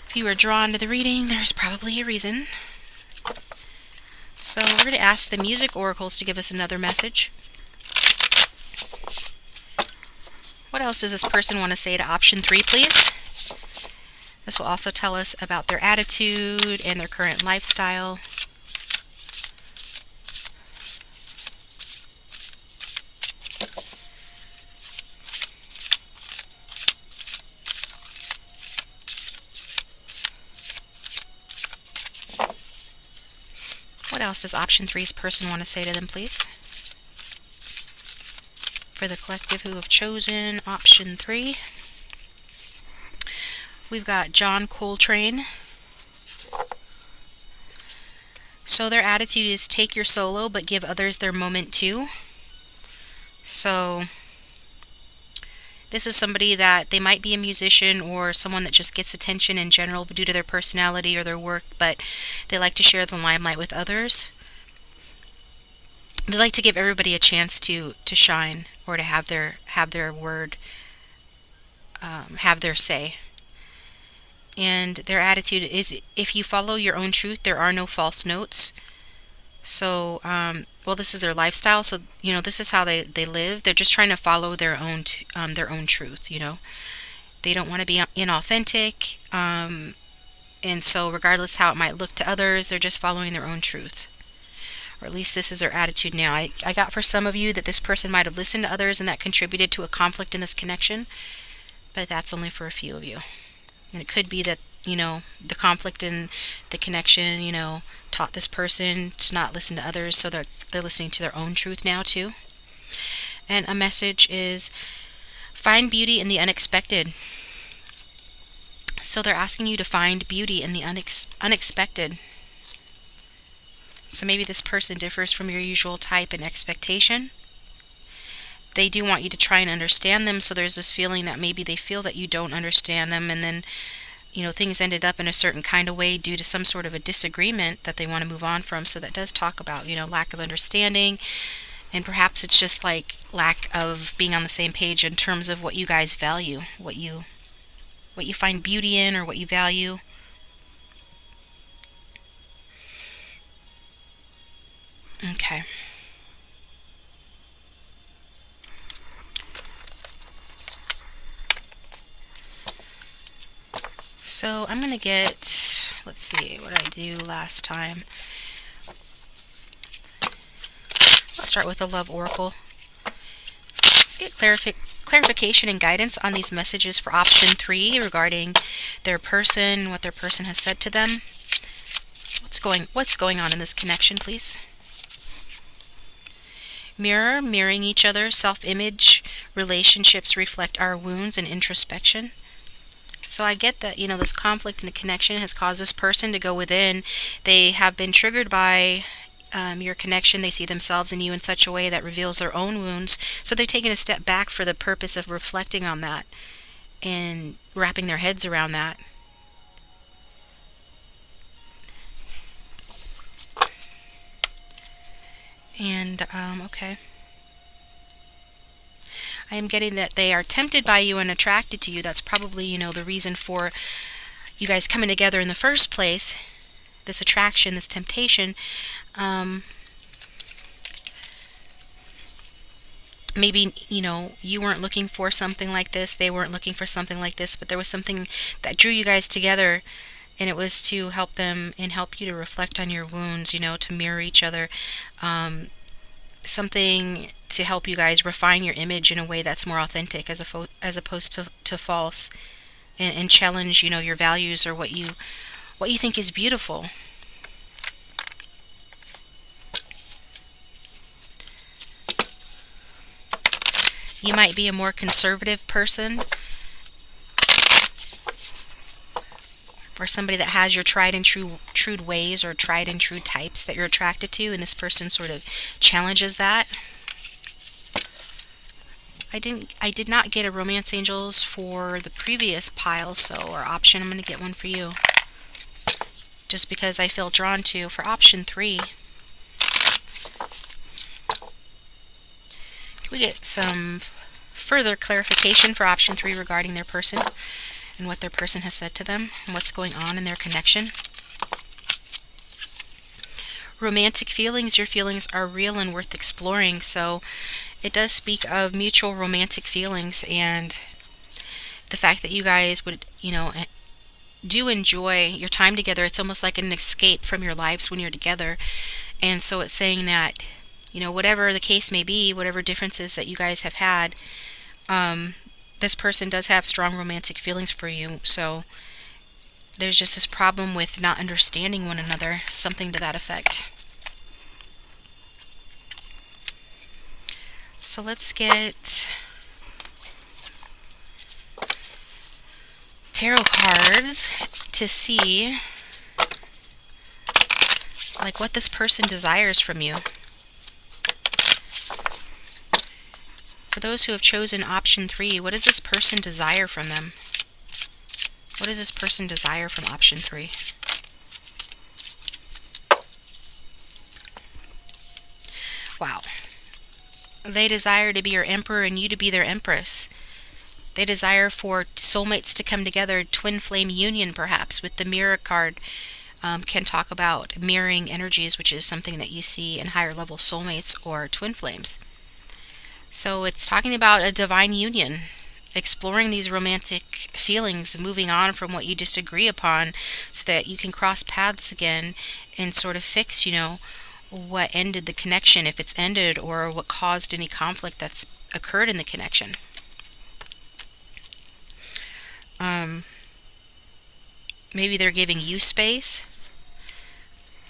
If you were drawn to the reading, there's probably a reason. So we're going to ask the music oracles to give us another message. What else does this person want to say to option 3, please? This will also tell us about their attitude and their current lifestyle. What else does option 3's person want to say to them, please? For the collective who have chosen option 3. We've got John Coltrane. So their attitude is take your solo, but give others their moment too. So this is somebody that they might be a musician or someone that just gets attention in general due to their personality or their work, but they like to share the limelight with others. They like to give everybody a chance to shine or to have their word, have their say. And their attitude is, if you follow your own truth, there are no false notes. So, this is their lifestyle. So, this is how they live. They're just trying to follow their own truth. They don't want to be inauthentic. And so, regardless how it might look to others, they're just following their own truth. Or at least this is their attitude now. I got for some of you that this person might have listened to others and that contributed to a conflict in this connection. But that's only for a few of you. And it could be that, the conflict in the connection, taught this person to not listen to others, so they're listening to their own truth now too. And a message is, find beauty in the unexpected. So they're asking you to find beauty in the unexpected. So maybe this person differs from your usual type and expectation. They do want you to try and understand them, so there's this feeling that maybe they feel that you don't understand them, and then things ended up in a certain kind of way due to some sort of a disagreement that they want to move on from. So that does talk about lack of understanding, and perhaps it's just like lack of being on the same page in terms of what you guys value, what you find beauty in, or what you value. Okay. So I'm going to get, let's see, what did I do last time? Let's start with a love oracle. Let's get clarification and guidance on these messages for option 3 regarding their person, what their person has said to them. What's going on in this connection, please? Mirroring each other, self-image, relationships reflect our wounds and introspection. So I get that, this conflict in the connection has caused this person to go within. They have been triggered by, your connection. They see themselves in you in such a way that reveals their own wounds. So they've taken a step back for the purpose of reflecting on that and wrapping their heads around that. And, okay. I am getting that they are tempted by you and attracted to you. That's probably, the reason for you guys coming together in the first place. This attraction, this temptation. Maybe, you weren't looking for something like this. They weren't looking for something like this. But there was something that drew you guys together. And it was to help them and help you to reflect on your wounds, to mirror each other. Something to help you guys refine your image in a way that's more authentic as opposed to false, and challenge your values or what you think is beautiful. You might be a more conservative person, or somebody that has your tried and true ways or tried and true types that you're attracted to, and this person sort of challenges that. I did not get a romance angels for the previous pile, or option. I'm going to get one for you, just because I feel drawn to for option 3. Can we get some further clarification for option 3 regarding their person and what their person has said to them and what's going on in their connection? Romantic feelings. Your feelings are real and worth exploring. So it does speak of mutual romantic feelings, and the fact that you guys would, do enjoy your time together. It's almost like an escape from your lives when you're together. And so it's saying that, whatever the case may be, whatever differences that you guys have had, this person does have strong romantic feelings for you. So there's just this problem with not understanding one another, something to that effect. So let's get tarot cards to see what this person desires from you. For those who have chosen option 3, what does this person desire from them? What does this person desire from option 3? Wow. They desire to be your emperor and you to be their empress. They desire for soulmates to come together, twin flame union perhaps, with the mirror card. Can talk about mirroring energies, which is something that you see in higher level soulmates or twin flames. So it's talking about a divine union, exploring these romantic feelings, moving on from what you disagree upon so that you can cross paths again and sort of fix, what ended the connection, if it's ended, or what caused any conflict that's occurred in the connection. Maybe they're giving you space.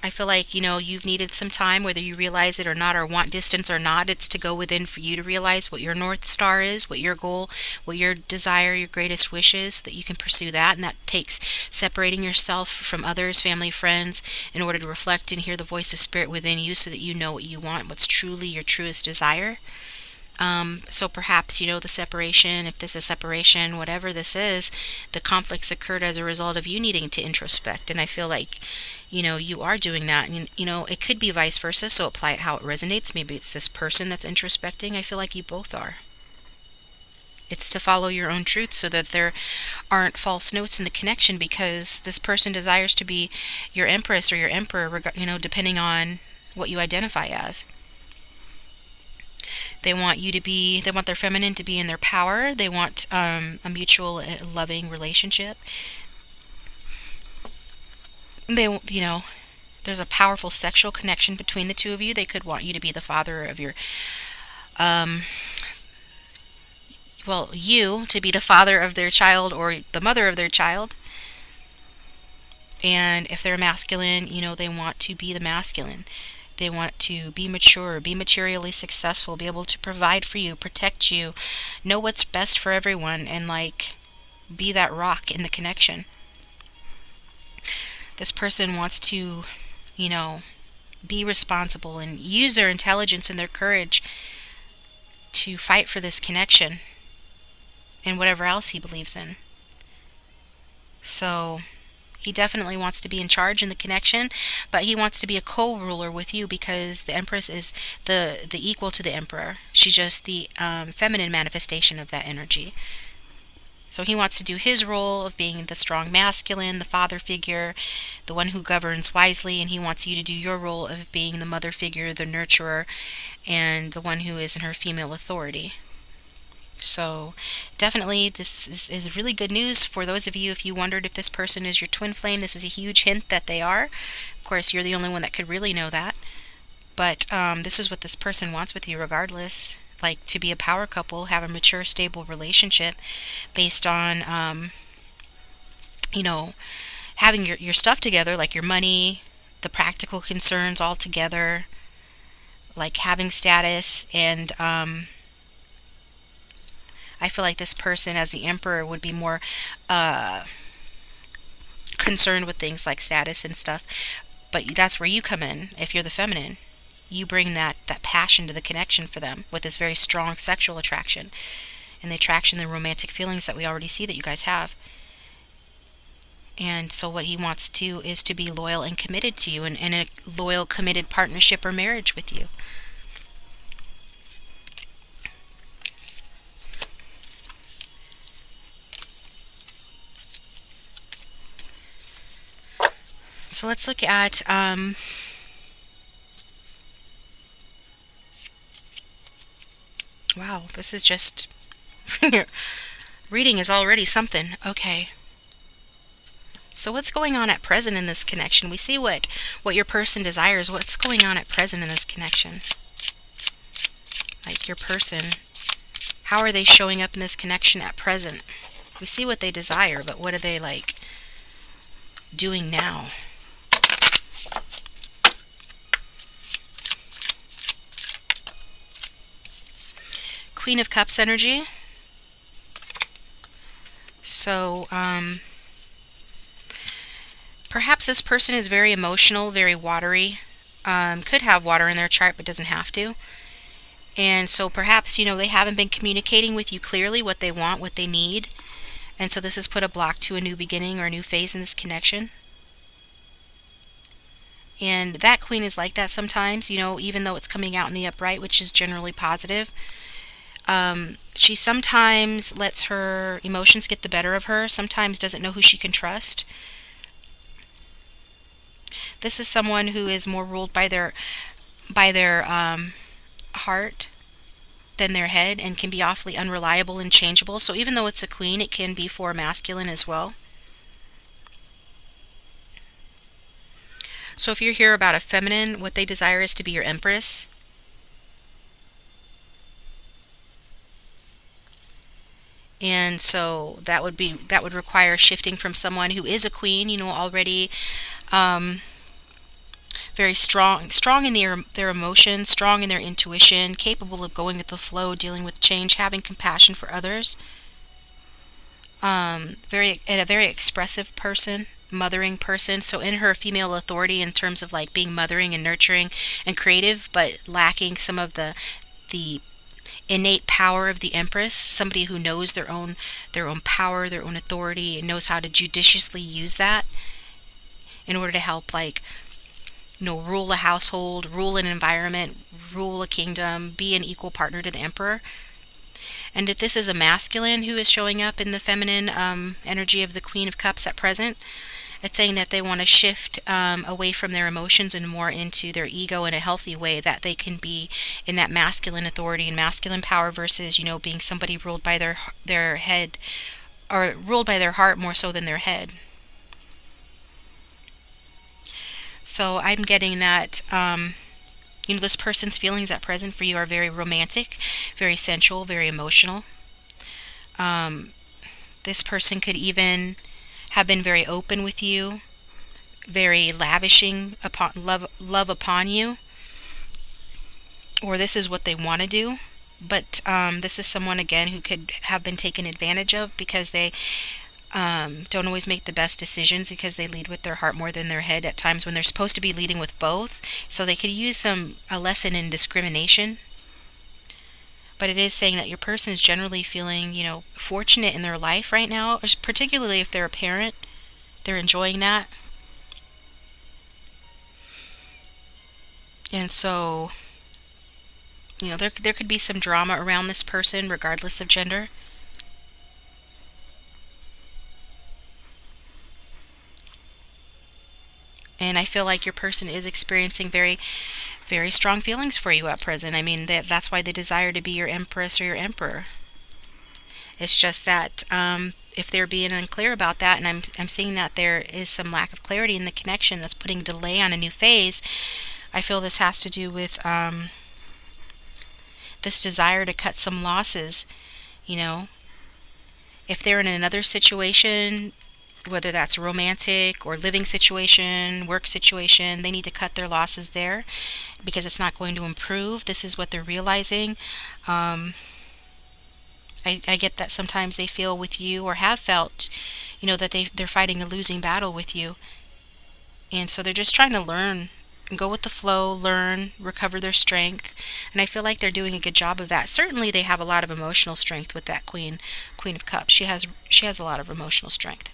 I feel like, you've needed some time, whether you realize it or not, or want distance or not. It's to go within for you to realize what your North Star is, what your goal, what your desire, your greatest wish is, so that you can pursue that. And that takes separating yourself from others, family, friends, in order to reflect and hear the voice of Spirit within you so that you know what you want, what's truly your truest desire. So perhaps, the separation, if this is separation, whatever this is, the conflicts occurred as a result of you needing to introspect. And I feel like, you are doing that. And, it could be vice versa, so apply it how it resonates. Maybe it's this person that's introspecting. I feel like you both are. It's to follow your own truth so that there aren't false notes in the connection, because this person desires to be your empress or your emperor, depending on what you identify as. They want their feminine to be in their power. They want a mutual loving relationship. There's a powerful sexual connection between the two of you. They could want you to be the father of your, you to be the father of their child or the mother of their child. And if they're masculine, they want to be the masculine. They want to be mature, be materially successful, be able to provide for you, protect you, know what's best for everyone, and be that rock in the connection. This person wants to, be responsible and use their intelligence and their courage to fight for this connection and whatever else he believes in. So he definitely wants to be in charge in the connection, but he wants to be a co-ruler with you because the Empress is the equal to the Emperor. She's just the feminine manifestation of that energy. So he wants to do his role of being the strong masculine, the father figure, the one who governs wisely, and he wants you to do your role of being the mother figure, the nurturer, and the one who is in her female authority. So definitely this is really good news for those of you. If you wondered if this person is your twin flame, this is a huge hint that they are. Of course, you're the only one that could really know that. But this is what this person wants with you regardless. Like to be a power couple, have a mature, stable relationship based on, having your stuff together, like your money, the practical concerns all together, like having status. And I feel like this person, as the Emperor, would be more concerned with things like status and stuff. But that's where you come in if you're the feminine. You bring that passion to the connection for them with this very strong sexual attraction and the attraction, the romantic feelings that we already see that you guys have. And so what he wants to is to be loyal and committed to you and in a loyal, committed partnership or marriage with you. So let's look at wow, this is just reading is already something. Okay. So what's going on at present in this connection? We see what your person desires. What's going on at present in this connection? Like your person, how are they showing up in this connection at present? We see what they desire, but what are they like doing now? Queen of Cups energy. So perhaps this person is very emotional, very watery. Could have water in their chart, but doesn't have to. And so perhaps, they haven't been communicating with you clearly what they want, what they need. And so this has put a block to a new beginning or a new phase in this connection. And that queen is like that sometimes, even though it's coming out in the upright, which is generally positive. She sometimes lets her emotions get the better of her, sometimes doesn't know who she can trust. This is someone who is more ruled by their heart than their head and can be awfully unreliable and changeable. So even though it's a queen, it can be for masculine as well. So if you're here about a feminine, what they desire is to be your empress. And so that would require shifting from someone who is a queen, already very strong in their emotions, strong in their intuition, capable of going with the flow, dealing with change, having compassion for others. A very expressive person, mothering person. So in her female authority in terms of like being mothering and nurturing and creative, but lacking some of the innate power of the Empress, somebody who knows their own power, their own authority, and knows how to judiciously use that in order to help rule a household, rule an environment, rule a kingdom, be an equal partner to the Emperor. And if this is a masculine who is showing up in the feminine energy of the Queen of Cups at present, it's saying that they want to shift away from their emotions and more into their ego in a healthy way, that they can be in that masculine authority and masculine power versus, being somebody ruled by their head or ruled by their heart more so than their head. So I'm getting that, this person's feelings at present for you are very romantic, very sensual, very emotional. This person could even have been very open with you, very lavishing upon love upon you, or this is what they want to do. But this is someone again who could have been taken advantage of because they don't always make the best decisions because they lead with their heart more than their head at times when they're supposed to be leading with both. So they could use a lesson in discrimination. But it is saying that your person is generally feeling, fortunate in their life right now, or particularly if they're a parent, they're enjoying that. And so, there could be some drama around this person regardless of gender. And I feel like your person is experiencing very, very strong feelings for you at present. I mean, that's why they desire to be your empress or your emperor. It's just that if they're being unclear about that, and I'm seeing that there is some lack of clarity in the connection that's putting delay on a new phase, I feel this has to do with this desire to cut some losses. If they're in another situation, whether that's romantic or living situation, work situation, they need to cut their losses there because it's not going to improve. This is what they're realizing. I get that sometimes they feel with you, or have felt, that they're fighting a losing battle with you. And so they're just trying to learn and go with the flow, learn, recover their strength. And I feel like they're doing a good job of that. Certainly they have a lot of emotional strength with that Queen of Cups. She has a lot of emotional strength.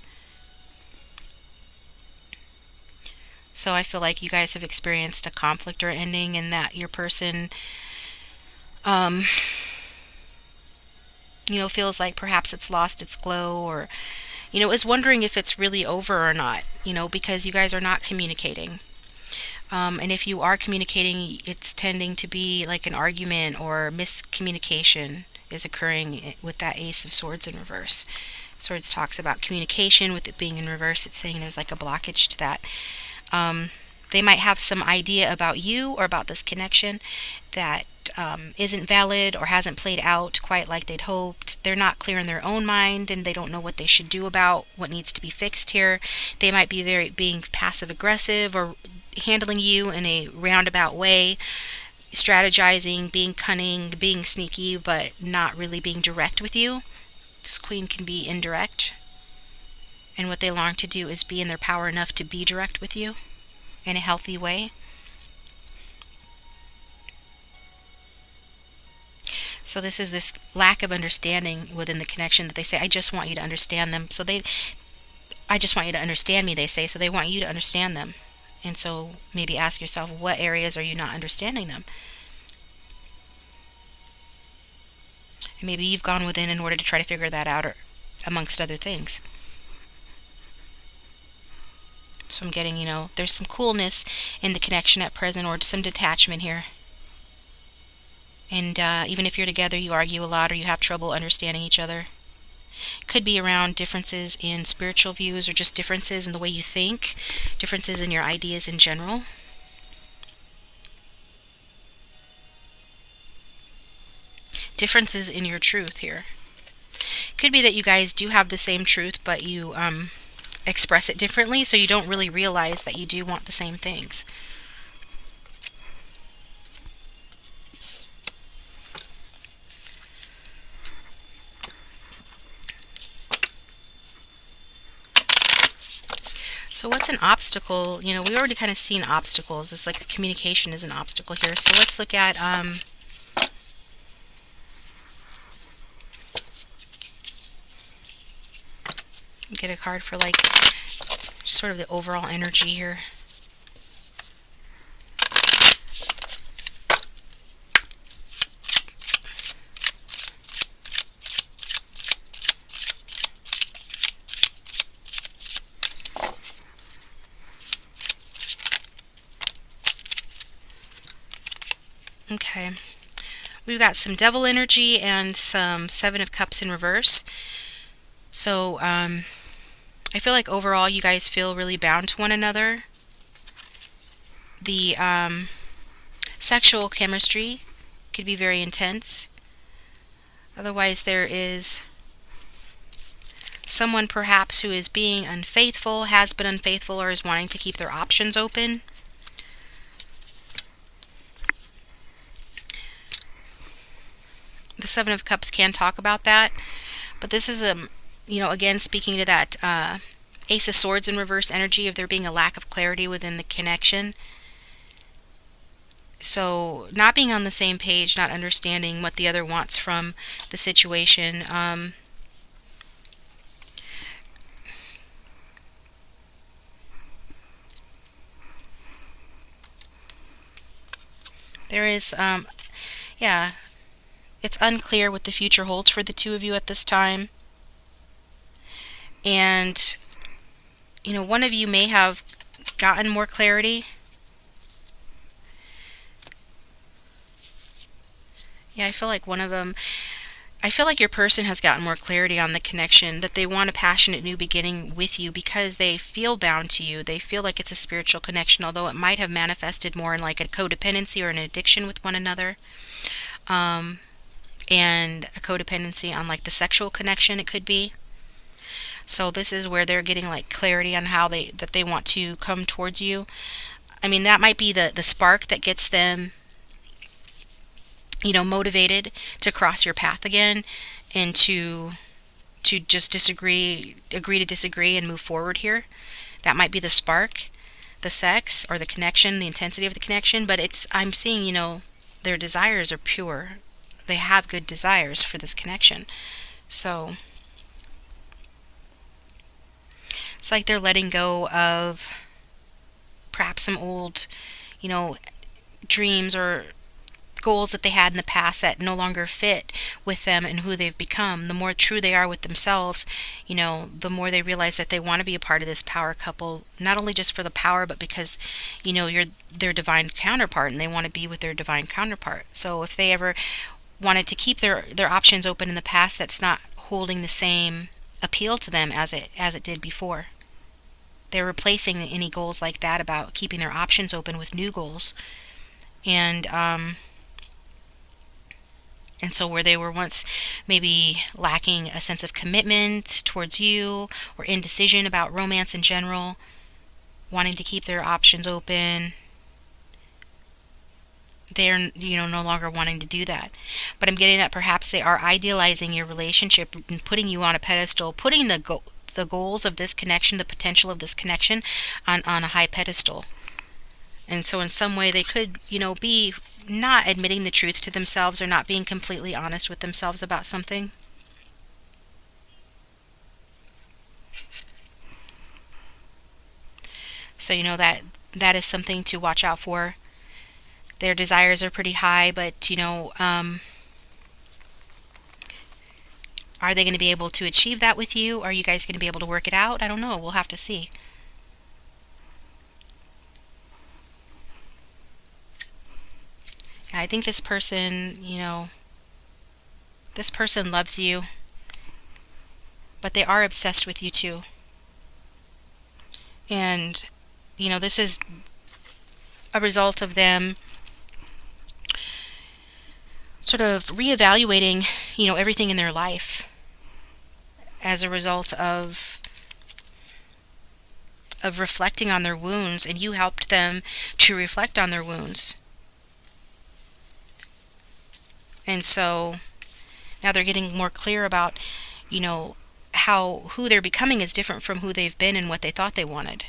So I feel like you guys have experienced a conflict or ending, and that your person feels like perhaps it's lost its glow, or is wondering if it's really over or not, because you guys are not communicating. And if you are communicating, it's tending to be like an argument, or miscommunication is occurring with that Ace of Swords in reverse. Swords talks about communication. With it being in reverse, it's saying there's like a blockage to that. They might have some idea about you or about this connection that isn't valid or hasn't played out quite like they'd hoped. They're not clear in their own mind, and they don't know what they should do about what needs to be fixed here. They might be being passive aggressive, or handling you in a roundabout way, strategizing, being cunning, being sneaky, but not really being direct with you. This Queen can be indirect, and what they long to do is be in their power enough to be direct with you in a healthy way. So this is this lack of understanding within the connection, that they say, I just want you to understand them. I just want you to understand me, they say. So they want you to understand them. And so maybe ask yourself, what areas are you not understanding them? And maybe you've gone within in order to try to figure that out, or amongst other things. So I'm getting, there's some coolness in the connection at present, or some detachment here. And even if you're together, you argue a lot, or you have trouble understanding each other. Could be around differences in spiritual views, or just differences in the way you think, differences in your ideas in general. Differences in your truth here. Could be that you guys do have the same truth, but you express it differently, so you don't really realize that you do want the same things. So what's an obstacle? We already kind of seen obstacles. It's like the communication is an obstacle here. So let's look at get a card for like sort of the overall energy here. Okay, we've got some Devil energy and some Seven of Cups in reverse. So I feel like overall you guys feel really bound to one another. The sexual chemistry could be very intense. Otherwise, there is someone perhaps who is being unfaithful, has been unfaithful, or is wanting to keep their options open. The Seven of Cups can talk about that, but this is again, speaking to that Ace of Swords in reverse energy of there being a lack of clarity within the connection. So not being on the same page, not understanding what the other wants from the situation. There is, yeah, it's unclear what the future holds for the two of you at this time. And, one of you may have gotten more clarity. Yeah, I feel like your person has gotten more clarity on the connection, that they want a passionate new beginning with you because they feel bound to you. They feel like it's a spiritual connection, although it might have manifested more in like a codependency or an addiction with one another. And a codependency on like the sexual connection it could be. So this is where they're getting like clarity on how they want to come towards you. I mean, that might be the spark that gets them, motivated to cross your path again and to just agree to disagree and move forward here. That might be the spark, the sex or the connection, the intensity of the connection, but I'm seeing, their desires are pure. They have good desires for this connection. So it's like they're letting go of perhaps some old, dreams or goals that they had in the past that no longer fit with them and who they've become. The more true they are with themselves, the more they realize that they want to be a part of this power couple, not only just for the power, but because, you're their divine counterpart and they want to be with their divine counterpart. So if they ever wanted to keep their options open in the past, that's not holding the same appeal to them as it did before. They're replacing any goals like that about keeping their options open with new goals. And so where they were once maybe lacking a sense of commitment towards you or indecision about romance in general, wanting to keep their options open, they're no longer wanting to do that. But I'm getting that perhaps they are idealizing your relationship and putting you on a pedestal, putting the goals of this connection, the potential of this connection on a high pedestal. And so in some way they could be not admitting the truth to themselves or not being completely honest with themselves about something. So that is something to watch out for. Their desires are pretty high, but are they going to be able to achieve that with you? Are you guys going to be able to work it out? I don't know. We'll have to see. I think this person, this person loves you, but they are obsessed with you too. And, this is a result of them sort of reevaluating, everything in their life as a result of reflecting on their wounds, and you helped them to reflect on their wounds. And so now they're getting more clear about, who they're becoming is different from who they've been and what they thought they wanted.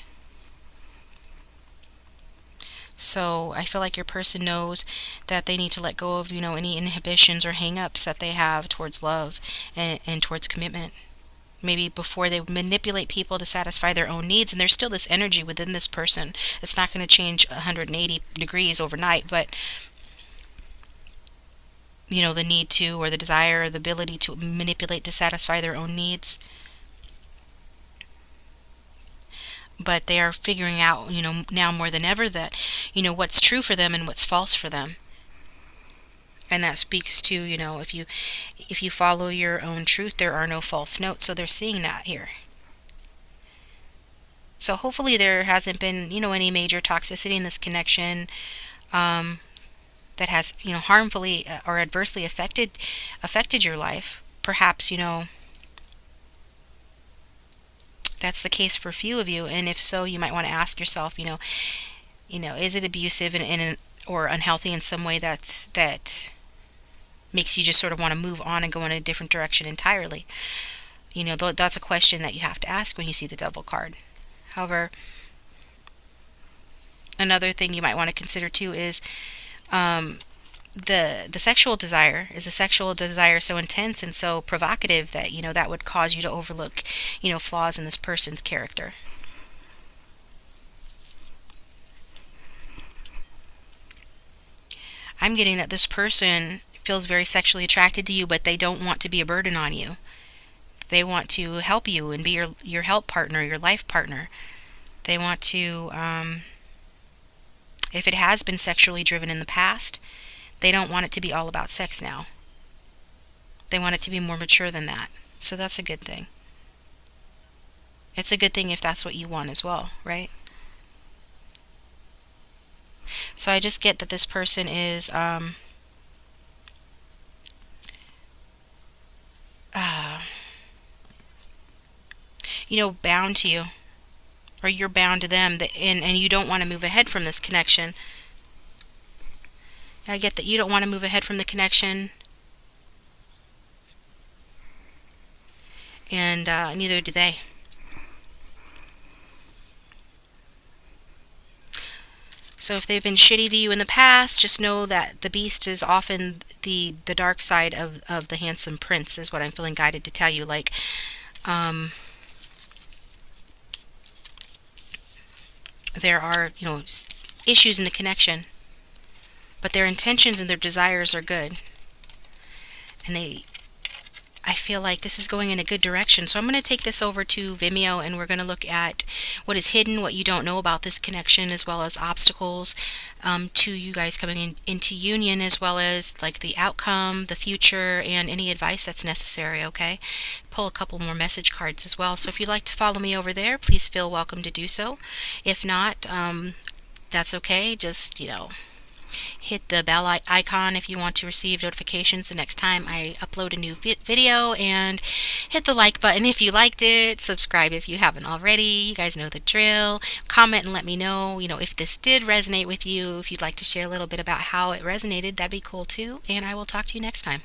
So I feel like your person knows that they need to let go of, any inhibitions or hang-ups that they have towards love and towards commitment. Maybe before they manipulate people to satisfy their own needs, and there's still this energy within this person. It's not going to change 180 degrees overnight, but the need to, or the desire, or the ability to manipulate to satisfy their own needs. But they are figuring out, now more than ever that, what's true for them and what's false for them. And that speaks to, if you follow your own truth, there are no false notes. So they're seeing that here. So hopefully there hasn't been, any major toxicity in this connection that has, harmfully or adversely affected your life. Perhaps, that's the case for a few of you, and if so, you might want to ask yourself, is it abusive or unhealthy in some way that makes you just sort of want to move on and go in a different direction entirely? That's a question that you have to ask when you see the Devil card. However, another thing you might want to consider too is the sexual desire. Is a sexual desire so intense and so provocative that that would cause you to overlook flaws in this person's character? I'm getting that this person feels very sexually attracted to you, but they don't want to be a burden on you. They want to help you and be your help partner, your life partner. They want to, if it has been sexually driven in the past, they don't want it to be all about sex now. They want it to be more mature than that. So that's a good thing. It's a good thing if that's what you want as well, right? So I just get that this person is bound to you, or you're bound to them, and you don't want to move ahead from this connection. I get that you don't want to move ahead from the connection, and neither do they. So if they've been shitty to you in the past, just know that the beast is often the dark side of the handsome prince, is what I'm feeling guided to tell you. Like, there are, issues in the connection, but their intentions and their desires are good. And I feel like this is going in a good direction. So I'm going to take this over to Vimeo, and we're going to look at what is hidden, what you don't know about this connection, as well as obstacles to you guys coming into union, as well as like the outcome, the future, and any advice that's necessary, okay? Pull a couple more message cards as well. So if you'd like to follow me over there, please feel welcome to do so. If not, that's okay. Just, hit the bell icon if you want to receive notifications the next time I upload a new video, and hit the like button if you liked it. Subscribe if you haven't already. You guys know the drill. Comment and let me know, if this did resonate with you. If you'd like to share a little bit about how it resonated, that'd be cool too. And I will talk to you next time.